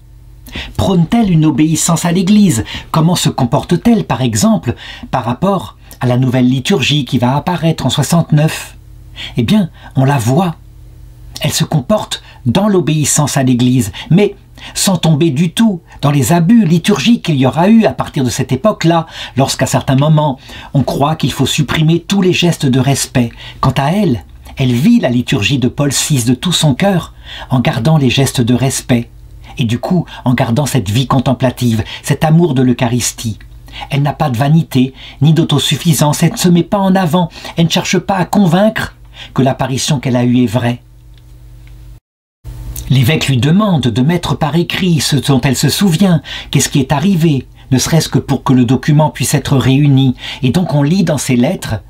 Prône-t-elle une obéissance à l'Église? Comment se comporte-t-elle, par exemple, par rapport à la nouvelle liturgie qui va apparaître en 69? Eh bien, on la voit. Elle se comporte dans l'obéissance à l'Église, mais sans tomber du tout dans les abus liturgiques qu'il y aura eu à partir de cette époque-là, lorsqu'à certains moments, on croit qu'il faut supprimer tous les gestes de respect. Quant à elle, elle vit la liturgie de Paul VI de tout son cœur, en gardant les gestes de respect, et du coup, en gardant cette vie contemplative, cet amour de l'Eucharistie. Elle n'a pas de vanité, ni d'autosuffisance, elle ne se met pas en avant, elle ne cherche pas à convaincre que l'apparition qu'elle a eue est vraie. L'évêque lui demande de mettre par écrit ce dont elle se souvient, qu'est-ce qui est arrivé, ne serait-ce que pour que le document puisse être réuni. Et donc on lit dans ses lettres,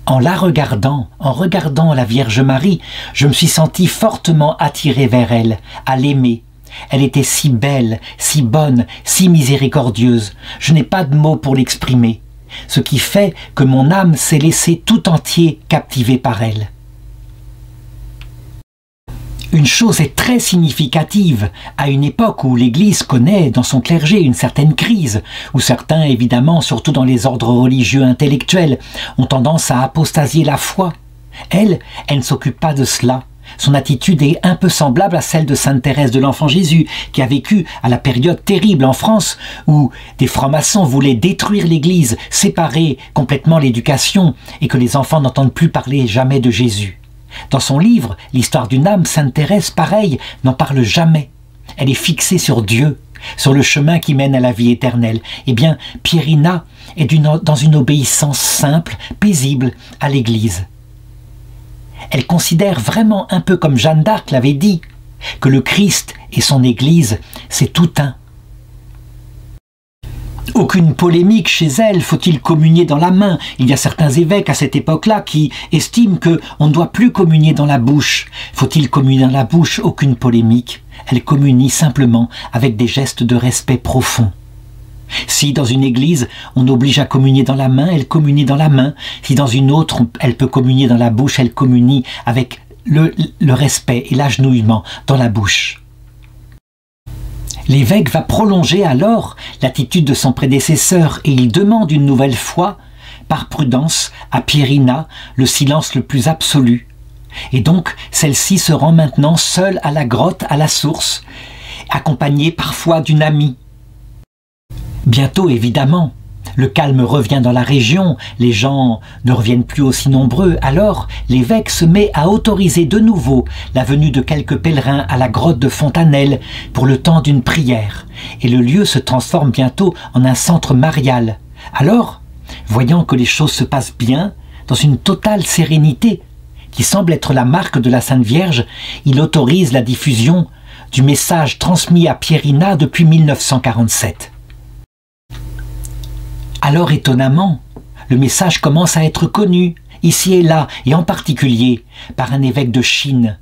en la regardant, en regardant la Vierge Marie, je me suis senti fortement attiré vers elle, à l'aimer. Elle était si belle, si bonne, si miséricordieuse, je n'ai pas de mots pour l'exprimer, ce qui fait que mon âme s'est laissée tout entier captivée par elle. Une chose est très significative à une époque où l'Église connaît dans son clergé une certaine crise, où certains, évidemment, surtout dans les ordres religieux intellectuels, ont tendance à apostasier la foi. Elle ne s'occupe pas de cela. Son attitude est un peu semblable à celle de Sainte Thérèse de l'Enfant Jésus, qui a vécu à la période terrible en France où des francs-maçons voulaient détruire l'Église, séparer complètement l'éducation et que les enfants n'entendent plus parler jamais de Jésus. Dans son livre, L'histoire d'une âme, Sainte Thérèse, pareil, n'en parle jamais. Elle est fixée sur Dieu, sur le chemin qui mène à la vie éternelle. Eh bien, Pierina est dans une obéissance simple, paisible à l'Église. Elle considère vraiment, un peu comme Jeanne d'Arc l'avait dit, que le Christ et son Église, c'est tout un. Aucune polémique chez elle, faut-il communier dans la main? Il y a certains évêques à cette époque-là qui estiment qu'on ne doit plus communier dans la bouche. Faut-il communier dans la bouche? Aucune polémique. Elle communie simplement avec des gestes de respect profond. Si dans une église, on oblige à communier dans la main, elle communie dans la main. Si dans une autre, elle peut communier dans la bouche, elle communie avec le respect et l'agenouillement dans la bouche. L'évêque va prolonger alors l'attitude de son prédécesseur et il demande une nouvelle fois, par prudence, à Pierina le silence le plus absolu. Et donc, celle-ci se rend maintenant seule à la grotte, à la source, accompagnée parfois d'une amie. Bientôt, évidemment, Le calme revient dans la région, les gens ne reviennent plus aussi nombreux, alors l'évêque se met à autoriser de nouveau la venue de quelques pèlerins à la grotte de Fontanelle pour le temps d'une prière, et le lieu se transforme bientôt en un centre marial. Alors, voyant que les choses se passent bien, dans une totale sérénité, qui semble être la marque de la Sainte Vierge, il autorise la diffusion du message transmis à Pierina depuis 1947. Alors étonnamment, le message commence à être connu, ici et là, et en particulier par un évêque de Chine,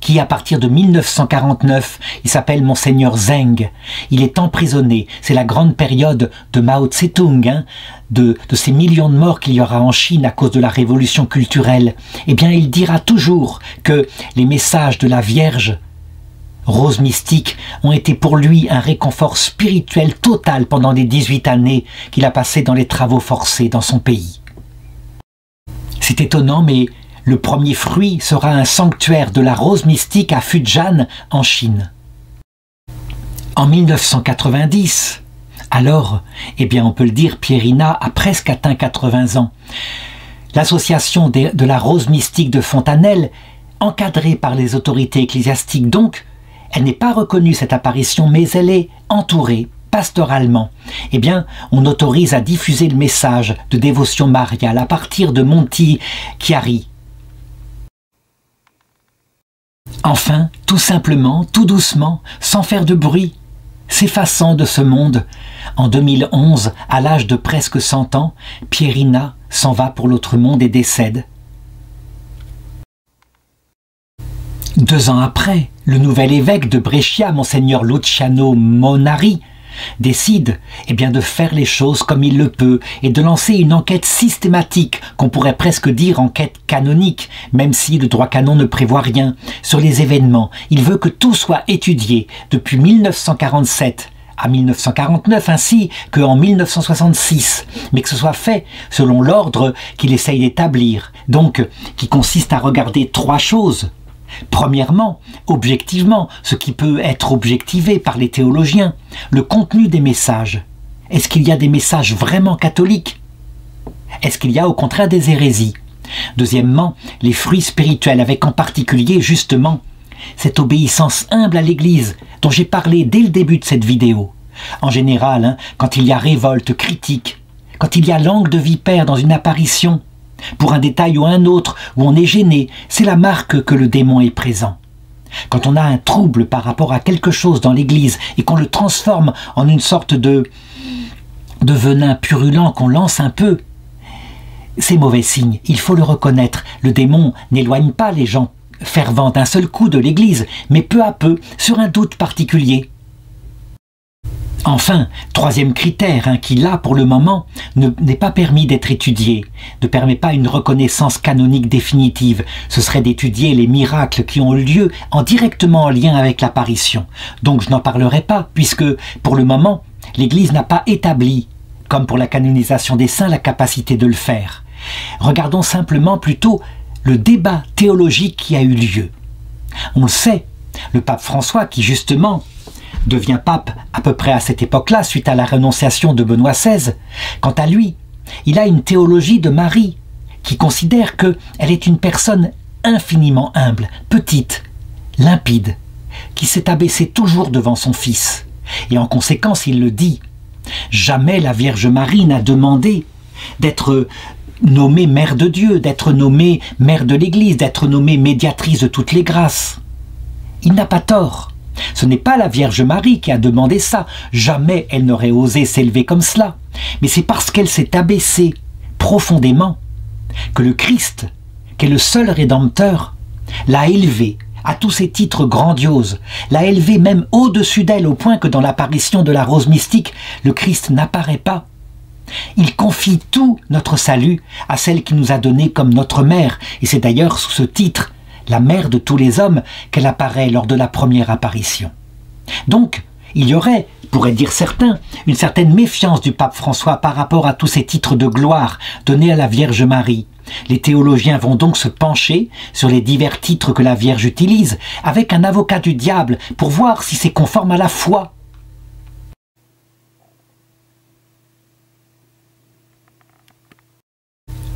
qui à partir de 1949, il s'appelle Monseigneur Zheng. Il est emprisonné, c'est la grande période de Mao Tse-tung, de ces millions de morts qu'il y aura en Chine à cause de la révolution culturelle. Eh bien, il dira toujours que les messages de la Vierge Rose mystique ont été pour lui un réconfort spirituel total pendant les 18 années qu'il a passées dans les travaux forcés dans son pays. C'est étonnant, mais le premier fruit sera un sanctuaire de la rose mystique à Fujian, en Chine. En 1990, alors, eh bien on peut le dire, Pierina a presque atteint 80 ans. L'association de la rose mystique de Fontanelle, encadrée par les autorités ecclésiastiques donc, elle n'est pas reconnue cette apparition, mais elle est entourée pastoralement. Eh bien, on autorise à diffuser le message de dévotion mariale à partir de Monti Chiari. Enfin, tout simplement, tout doucement, sans faire de bruit, s'effaçant de ce monde, en 2011, à l'âge de presque 100 ans, Pierina s'en va pour l'autre monde et décède. 2 ans après, le nouvel évêque de Brescia, Monseigneur Luciano Monari, décide de faire les choses comme il le peut et de lancer une enquête systématique, qu'on pourrait presque dire enquête canonique, même si le droit canon ne prévoit rien, sur les événements. Il veut que tout soit étudié depuis 1947 à 1949 ainsi qu'en 1966, mais que ce soit fait selon l'ordre qu'il essaye d'établir, donc qui consiste à regarder 3 choses. Premièrement, objectivement, ce qui peut être objectivé par les théologiens, le contenu des messages. Est-ce qu'il y a des messages vraiment catholiques? Est-ce qu'il y a au contraire des hérésies? Deuxièmement, les fruits spirituels, avec en particulier justement cette obéissance humble à l'Église dont j'ai parlé dès le début de cette vidéo. En général, quand il y a révolte, critique, quand il y a langue de vipère dans une apparition, pour un détail ou un autre, où on est gêné, c'est la marque que le démon est présent. Quand on a un trouble par rapport à quelque chose dans l'Église et qu'on le transforme en une sorte de venin purulent qu'on lance un peu, c'est mauvais signe, il faut le reconnaître. Le démon n'éloigne pas les gens fervents d'un seul coup de l'Église, mais peu à peu, sur un doute particulier. Enfin, 3e critère, qui là, pour le moment, n'est pas permis d'être étudié, ne permet pas une reconnaissance canonique définitive. Ce serait d'étudier les miracles qui ont eu lieu directement en lien avec l'apparition. Donc je n'en parlerai pas, puisque, pour le moment, l'Église n'a pas établi, comme pour la canonisation des saints, la capacité de le faire. Regardons simplement plutôt le débat théologique qui a eu lieu. On le sait, le pape François, qui justement devient pape à peu près à cette époque-là, suite à la renonciation de Benoît XVI. Quant à lui, il a une théologie de Marie, qui considère qu'elle est une personne infiniment humble, petite, limpide, qui s'est abaissée toujours devant son Fils. Et en conséquence, il le dit, jamais la Vierge Marie n'a demandé d'être nommée Mère de Dieu, d'être nommée Mère de l'Église, d'être nommée médiatrice de toutes les grâces. Il n'a pas tort. Ce n'est pas la Vierge Marie qui a demandé ça. Jamais elle n'aurait osé s'élever comme cela. Mais c'est parce qu'elle s'est abaissée profondément que le Christ, qui est le seul Rédempteur, l'a élevée à tous ses titres grandioses, l'a élevée même au-dessus d'elle, au point que dans l'apparition de la rose mystique, le Christ n'apparaît pas. Il confie tout notre salut à celle qui nous a donné comme notre mère, et c'est d'ailleurs sous ce titre, la mère de tous les hommes, qu'elle apparaît lors de la première apparition. Donc, il y aurait, pourraient dire certains, une certaine méfiance du pape François par rapport à tous ces titres de gloire donnés à la Vierge Marie. Les théologiens vont donc se pencher sur les divers titres que la Vierge utilise, avec un avocat du diable, pour voir si c'est conforme à la foi.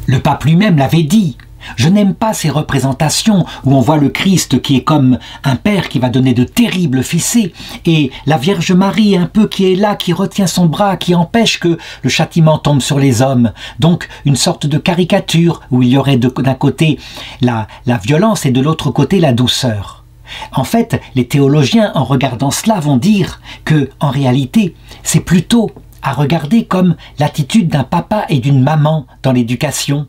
Le pape lui-même l'avait dit. Je n'aime pas ces représentations où on voit le Christ qui est comme un père qui va donner de terribles fessées et la Vierge Marie un peu qui est là, qui retient son bras, qui empêche que le châtiment tombe sur les hommes. Donc une sorte de caricature où il y aurait d'un côté la violence et de l'autre côté la douceur. En fait, les théologiens en regardant cela vont dire que en réalité c'est plutôt à regarder comme l'attitude d'un papa et d'une maman dans l'éducation,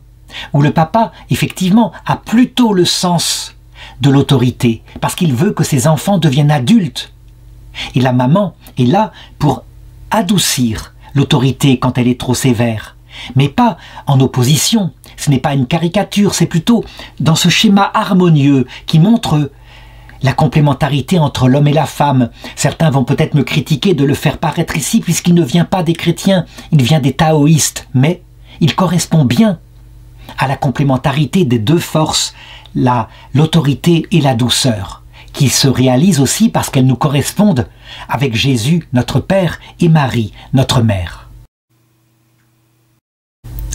où le papa, effectivement, a plutôt le sens de l'autorité, parce qu'il veut que ses enfants deviennent adultes. Et la maman est là pour adoucir l'autorité quand elle est trop sévère, mais pas en opposition. Ce n'est pas une caricature, c'est plutôt dans ce schéma harmonieux qui montre la complémentarité entre l'homme et la femme. Certains vont peut-être me critiquer de le faire paraître ici, puisqu'il ne vient pas des chrétiens, il vient des taoïstes, mais il correspond bien à la complémentarité des deux forces, l'autorité et la douceur, qui se réalisent aussi parce qu'elles nous correspondent avec Jésus, notre Père, et Marie, notre Mère.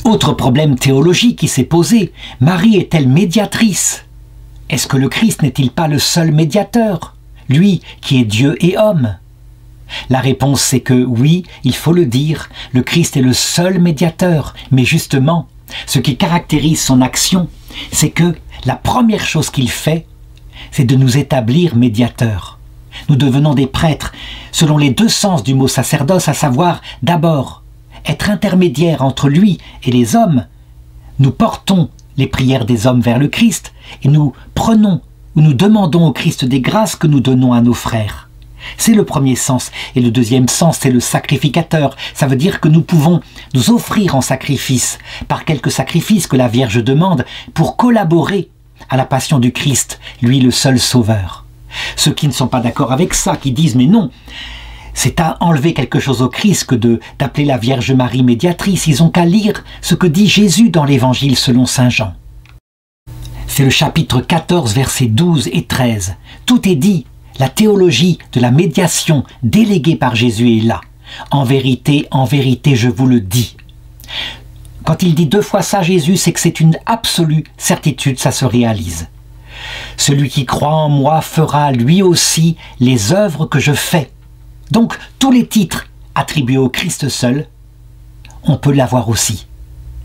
Autre problème théologique qui s'est posé, Marie est-elle médiatrice? Est-ce que le Christ n'est-il pas le seul médiateur, lui qui est Dieu et homme? La réponse c'est que oui, il faut le dire, le Christ est le seul médiateur, mais justement, ce qui caractérise son action, c'est que la première chose qu'il fait, c'est de nous établir médiateurs. Nous devenons des prêtres, selon les deux sens du mot sacerdoce, à savoir d'abord être intermédiaire entre lui et les hommes. Nous portons les prières des hommes vers le Christ et nous prenons ou nous demandons au Christ des grâces que nous donnons à nos frères. C'est le premier sens. Et le deuxième sens, c'est le sacrificateur. Ça veut dire que nous pouvons nous offrir en sacrifice, par quelques sacrifices que la Vierge demande, pour collaborer à la passion du Christ, lui le seul sauveur. Ceux qui ne sont pas d'accord avec ça, qui disent « mais non, c'est à enlever quelque chose au Christ que d'appeler la Vierge Marie médiatrice », ils ont qu'à lire ce que dit Jésus dans l'Évangile selon saint Jean. C'est le chapitre 14, versets 12 et 13. Tout est dit. La théologie de la médiation déléguée par Jésus est là. En vérité, je vous le dis. Quand il dit deux fois ça, Jésus, c'est que c'est une absolue certitude, ça se réalise. Celui qui croit en moi fera lui aussi les œuvres que je fais. Donc, tous les titres attribués au Christ seul, on peut l'avoir aussi.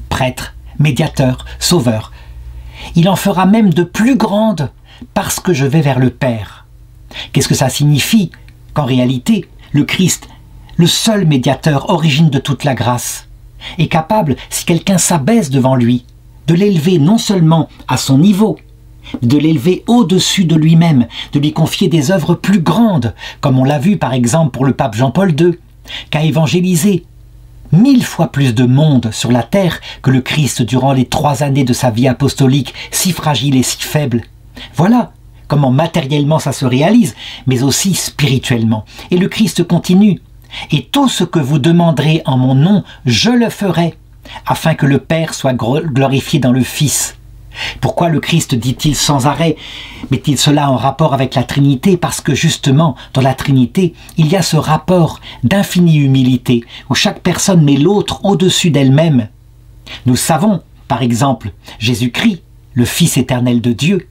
Prêtre, médiateur, sauveur. Il en fera même de plus grandes parce que je vais vers le Père. Qu'est-ce que ça signifie? Qu'en réalité, le Christ, le seul médiateur, origine de toute la grâce, est capable, si quelqu'un s'abaisse devant lui, de l'élever non seulement à son niveau, mais de l'élever au-dessus de lui-même, de lui confier des œuvres plus grandes, comme on l'a vu par exemple pour le pape Jean-Paul II, qui a évangélisé 1000 fois plus de monde sur la terre que le Christ durant les 3 années de sa vie apostolique, si fragile et si faible. Voilà comment matériellement ça se réalise, mais aussi spirituellement. Et le Christ continue. « Et tout ce que vous demanderez en mon nom, je le ferai, afin que le Père soit glorifié dans le Fils. » Pourquoi le Christ dit-il sans arrêt? Met-il cela en rapport avec la Trinité? Parce que justement, dans la Trinité, il y a ce rapport d'infinie humilité, où chaque personne met l'autre au-dessus d'elle-même. Nous savons, par exemple, Jésus-Christ, le Fils éternel de Dieu,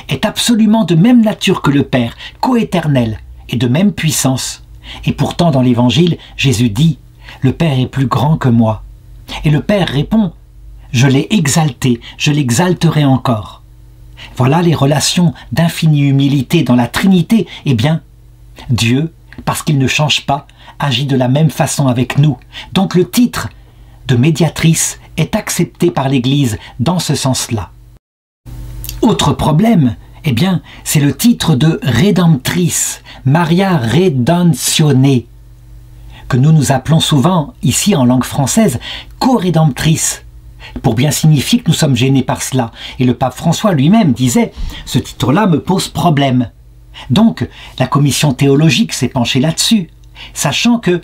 est absolument de même nature que le Père, coéternel et de même puissance. Et pourtant dans l'Évangile, Jésus dit « Le Père est plus grand que moi ». Et le Père répond « Je l'ai exalté, je l'exalterai encore ». Voilà les relations d'infinie humilité dans la Trinité. Eh bien, Dieu, parce qu'il ne change pas, agit de la même façon avec nous. Donc le titre de médiatrice est accepté par l'Église dans ce sens-là. Autre problème, eh bien, c'est le titre de rédemptrice, Maria Redemptione, que nous appelons souvent, ici en langue française, co-rédemptrice, pour bien signifier que nous sommes gênés par cela. Et le pape François lui-même disait « Ce titre-là me pose problème ». Donc, la commission théologique s'est penchée là-dessus, sachant qu'il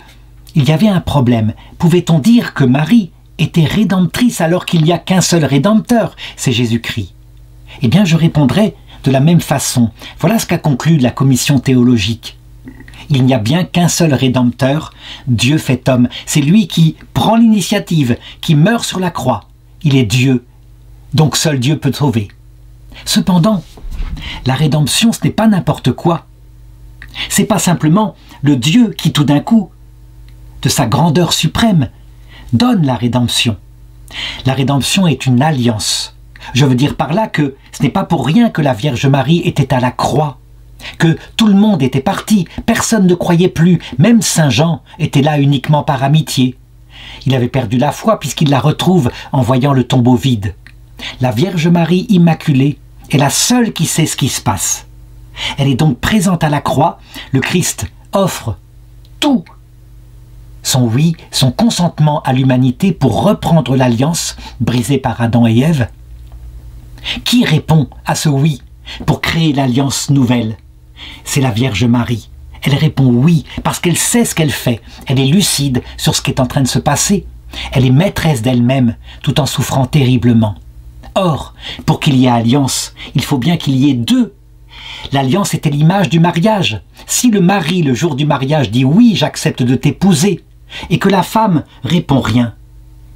y avait un problème. Pouvait-on dire que Marie était rédemptrice alors qu'il n'y a qu'un seul rédempteur, c'est Jésus-Christ? Eh bien, je répondrai de la même façon. Voilà ce qu'a conclu la commission théologique. Il n'y a bien qu'un seul Rédempteur, Dieu fait homme. C'est lui qui prend l'initiative, qui meurt sur la croix il est Dieu, donc seul Dieu peut sauver. Cependant, la rédemption, ce n'est pas n'importe quoi. C'est pas simplement le Dieu qui, tout d'un coup, de sa grandeur suprême, donne la rédemption. La rédemption est une alliance. Je veux dire par là que ce n'est pas pour rien que la Vierge Marie était à la croix, que tout le monde était parti, personne ne croyait plus, même Saint Jean était là uniquement par amitié. Il avait perdu la foi puisqu'il la retrouve en voyant le tombeau vide. La Vierge Marie Immaculée est la seule qui sait ce qui se passe. Elle est donc présente à la croix. Le Christ offre tout son oui, son consentement à l'humanité pour reprendre l'alliance brisée par Adam et Ève. Qui répond à ce oui pour créer l'alliance nouvelle? C'est la Vierge Marie. Elle répond oui parce qu'elle sait ce qu'elle fait. Elle est lucide sur ce qui est en train de se passer. Elle est maîtresse d'elle-même tout en souffrant terriblement. Or, pour qu'il y ait alliance, il faut bien qu'il y ait deux. L'alliance était l'image du mariage. Si le mari, le jour du mariage, dit « oui, j'accepte de t'épouser » et que la femme répond rien,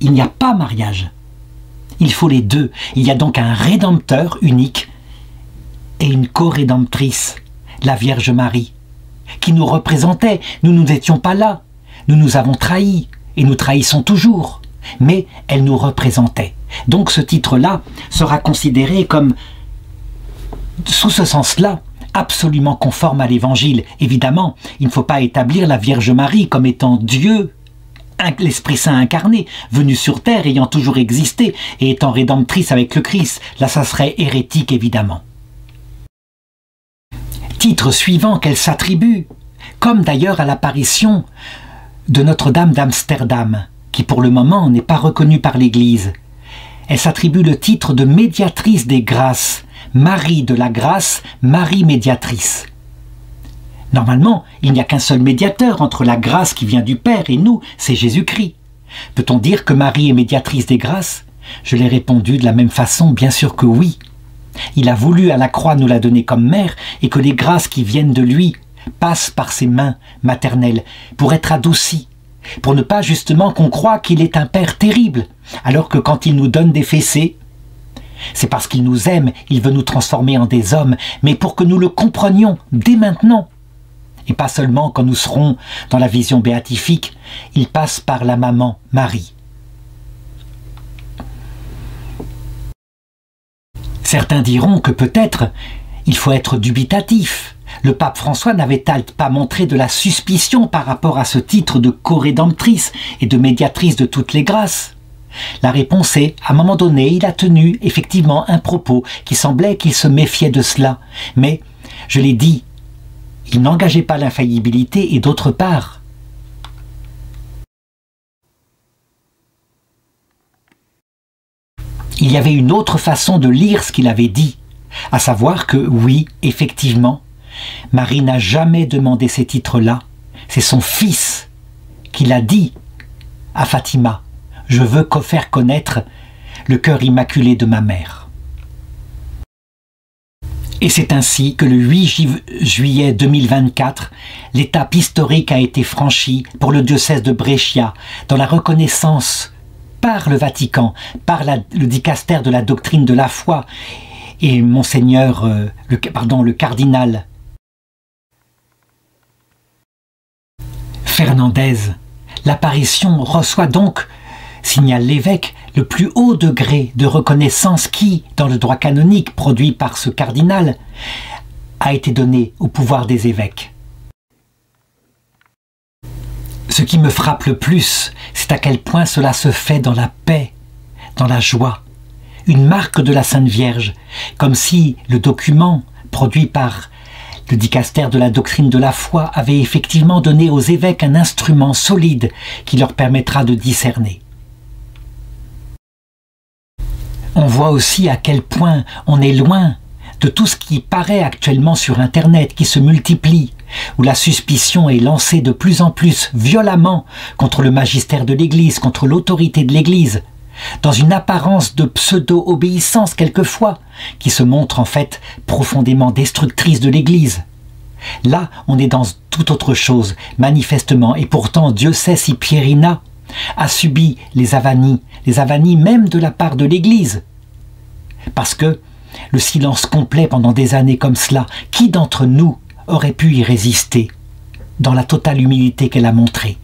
il n'y a pas mariage. Il faut les deux. Il y a donc un rédempteur unique et une co-rédemptrice, la Vierge Marie, qui nous représentait. Nous n'étions pas là. Nous nous avons trahis et nous trahissons toujours. Mais elle nous représentait. Donc ce titre-là sera considéré comme, sous ce sens-là, absolument conforme à l'Évangile. Évidemment, il ne faut pas établir la Vierge Marie comme étant Dieu, l'Esprit Saint incarné, venu sur terre, ayant toujours existé, et étant rédemptrice avec le Christ. Là, ça serait hérétique, évidemment. Titre suivant qu'elle s'attribue, comme d'ailleurs à l'apparition de Notre-Dame d'Amsterdam, qui pour le moment n'est pas reconnue par l'Église. Elle s'attribue le titre de médiatrice des grâces, Marie de la grâce, Marie médiatrice. Normalement, il n'y a qu'un seul médiateur entre la grâce qui vient du Père et nous, c'est Jésus-Christ. Peut-on dire que Marie est médiatrice des grâces? Je l'ai répondu de la même façon, bien sûr que oui. Il a voulu à la croix nous la donner comme mère et que les grâces qui viennent de lui passent par ses mains maternelles pour être adoucies, pour ne pas justement qu'on croie qu'il est un Père terrible, alors que quand il nous donne des fessées, c'est parce qu'il nous aime, il veut nous transformer en des hommes, mais pour que nous le comprenions dès maintenant. Et pas seulement quand nous serons dans la vision béatifique, il passe par la maman Marie. Certains diront que peut-être il faut être dubitatif. Le pape François n'avait-il pas montré de la suspicion par rapport à ce titre de co-rédemptrice et de médiatrice de toutes les grâces? La réponse est, à un moment donné, il a tenu effectivement un propos qui semblait qu'il se méfiait de cela. Mais, je l'ai dit, il n'engageait pas l'infaillibilité et d'autre part, il y avait une autre façon de lire ce qu'il avait dit, à savoir que, oui, effectivement, Marie n'a jamais demandé ces titres-là. C'est son fils qui l'a dit à Fatima. Je veux faire connaître le cœur immaculé de ma mère. Et c'est ainsi que le 8 juillet 2024, l'étape historique a été franchie pour le diocèse de Brescia dans la reconnaissance par le Vatican, par le dicaster de la doctrine de la foi et Monseigneur, le cardinal Fernandez. L'apparition reçoit donc, signale l'évêque, le plus haut degré de reconnaissance qui, dans le droit canonique produit par ce cardinal, a été donné au pouvoir des évêques. Ce qui me frappe le plus, c'est à quel point cela se fait dans la paix, dans la joie. Une marque de la Sainte Vierge, comme si le document produit par le dicaster de la doctrine de la foi avait effectivement donné aux évêques un instrument solide qui leur permettra de discerner. On voit aussi à quel point on est loin de tout ce qui paraît actuellement sur Internet, qui se multiplie, où la suspicion est lancée de plus en plus violemment contre le magistère de l'Église, contre l'autorité de l'Église, dans une apparence de pseudo-obéissance quelquefois, qui se montre en fait profondément destructrice de l'Église. Là, on est dans toute autre chose, manifestement, et pourtant Dieu sait si Pierina a subi les avanies même de la part de l'Église. Parce que le silence complet pendant des années comme cela, qui d'entre nous aurait pu y résister dans la totale humilité qu'elle a montrée?